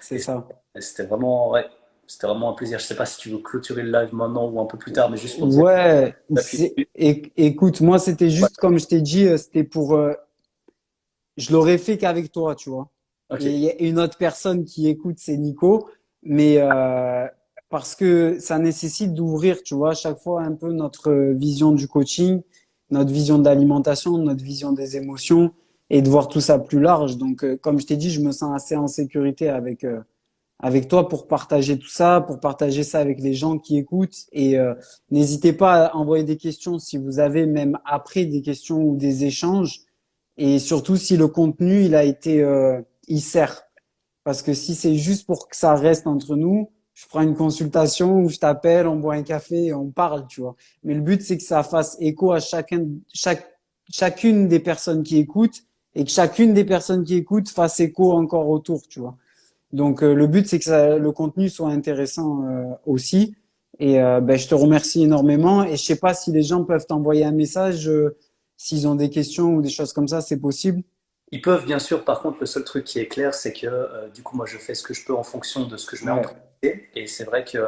C'est Et ça. c'était vraiment, ouais, c'était vraiment un plaisir. Je sais pas si tu veux clôturer le live maintenant ou un peu plus tard, mais juste pour dire, Ouais, t'appuies dessus. écoute, moi, c'était Ouais, juste comme je t'ai dit, c'était pour, je l'aurais fait qu'avec toi, tu vois. ok. Et il y a une autre personne qui écoute, c'est Nico, mais parce que ça nécessite d'ouvrir, tu vois, à chaque fois un peu notre vision du coaching, notre vision de l'alimentation, notre vision des émotions, et de voir tout ça plus large. Donc, comme je t'ai dit, je me sens assez en sécurité avec toi pour partager tout ça, pour partager ça avec les gens qui écoutent. Et n'hésitez pas à envoyer des questions si vous avez même après des questions ou des échanges. Et surtout si le contenu, il sert. Parce que si c'est juste pour que ça reste entre nous, je prends une consultation où je t'appelle, on boit un café et on parle, tu vois. Mais le but, c'est que ça fasse écho à chacune des personnes qui écoutent et que chacune des personnes qui écoutent fasse écho encore autour, tu vois. Donc, le but, c'est que le contenu soit intéressant aussi. Et ben, je te remercie énormément. Et je sais pas si les gens peuvent t'envoyer un message s'ils ont des questions ou des choses comme ça, c'est possible. Ils peuvent, bien sûr, par contre, le seul truc qui est clair, c'est que du coup, moi, je fais ce que je peux en fonction de ce que je mets en Ouais, priorité. Et c'est vrai que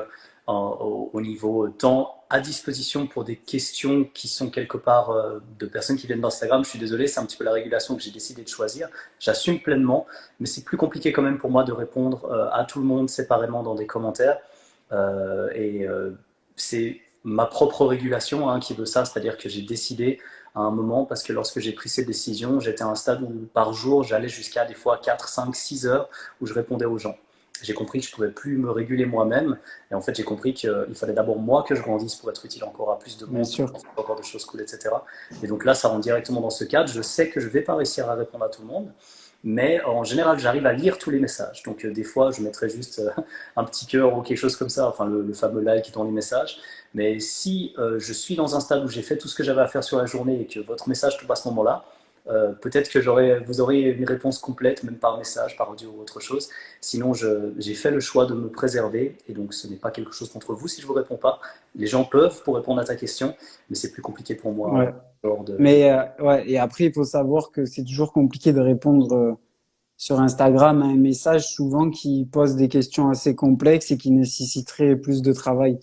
au niveau temps à disposition pour des questions qui sont quelque part de personnes qui viennent d'Instagram, je suis désolé, c'est un petit peu la régulation que j'ai décidé de choisir. J'assume pleinement, mais c'est plus compliqué quand même pour moi de répondre à tout le monde séparément dans des commentaires. C'est ma propre régulation hein, qui veut ça, c'est-à-dire que j'ai décidé à un moment, parce que lorsque j'ai pris cette décision, j'étais à un stade où par jour, j'allais jusqu'à des fois 4, 5, 6 heures où je répondais aux gens. J'ai compris que je ne pouvais plus me réguler moi-même. Et en fait, j'ai compris qu'il fallait d'abord moi que je grandisse pour être utile encore à plus de bien monde, sûr. pour faire encore de choses cool, etc. Et donc là, ça rentre directement dans ce cadre. Je sais que je ne vais pas réussir à répondre à tout le monde. Mais en général, j'arrive à lire tous les messages. Donc des fois, je mettrai juste un petit cœur ou quelque chose comme ça, enfin le fameux like dans les messages. Mais si je suis dans un stade où j'ai fait tout ce que j'avais à faire sur la journée et que votre message tombe à ce moment-là, peut-être que vous aurez une réponse complète, même par message, par audio ou autre chose. Sinon, j'ai fait le choix de me préserver et donc ce n'est pas quelque chose contre vous si je ne vous réponds pas. Les gens peuvent pour répondre à ta question, mais c'est plus compliqué pour moi. Ouais. Mais ouais, et après, il faut savoir que c'est toujours compliqué de répondre sur Instagram à un message souvent qui pose des questions assez complexes et qui nécessiterait plus de travail.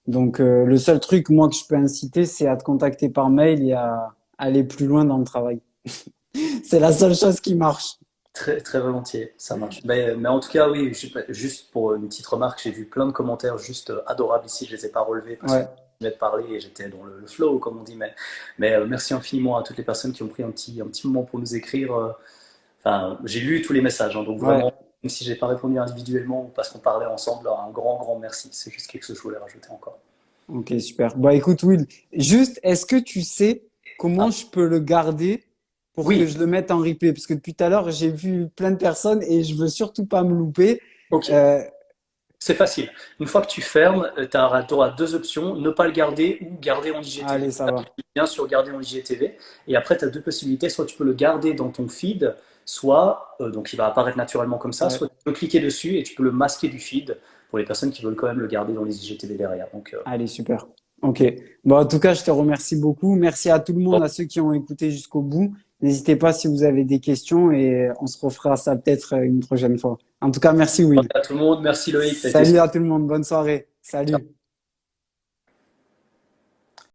Donc, le seul truc, moi, que je peux inciter, c'est à te contacter par mail et à aller plus loin dans le travail. C'est la seule chose qui marche. Très, très volontiers, ça marche. Mais en tout cas, oui, juste pour une petite remarque, j'ai vu plein de commentaires juste adorables ici, je ne les ai pas relevés parce que Ouais, je venais de parler et j'étais dans le flow, comme on dit. Mais merci infiniment à toutes les personnes qui ont pris un petit moment pour nous écrire. Enfin, j'ai lu tous les messages, hein, donc ouais. vraiment, même si j'ai pas répondu individuellement ou parce qu'on parlait ensemble, un grand, grand merci. C'est juste quelque chose que je voulais rajouter encore. Ok, super. Bah, écoute, Will, juste, est-ce que tu sais Ah, comment je peux le garder pour que oui, je le mette en replay? Parce que depuis tout à l'heure, j'ai vu plein de personnes et je veux surtout pas me louper. ok. Euh, C'est facile. Une fois que tu fermes, tu auras deux options, ne pas le garder ou garder en IGTV. allez, ça va. Bien sûr, garder en IGTV. Et après, tu as deux possibilités. Soit tu peux le garder dans ton feed, soit, donc il va apparaître naturellement comme ça, Ouais, soit tu peux cliquer dessus et tu peux le masquer du feed pour les personnes qui veulent quand même le garder dans les IGTV derrière. Donc, allez, super. Ok. Bon, en tout cas, je te remercie beaucoup. Merci à tout le bon, monde, à ceux qui ont écouté jusqu'au bout. N'hésitez pas si vous avez des questions et on se refera ça peut-être une prochaine fois. En tout cas, merci, Will. à tout le monde. Merci Loïc, tu as été Salut à tout le monde. Bonne soirée. Salut.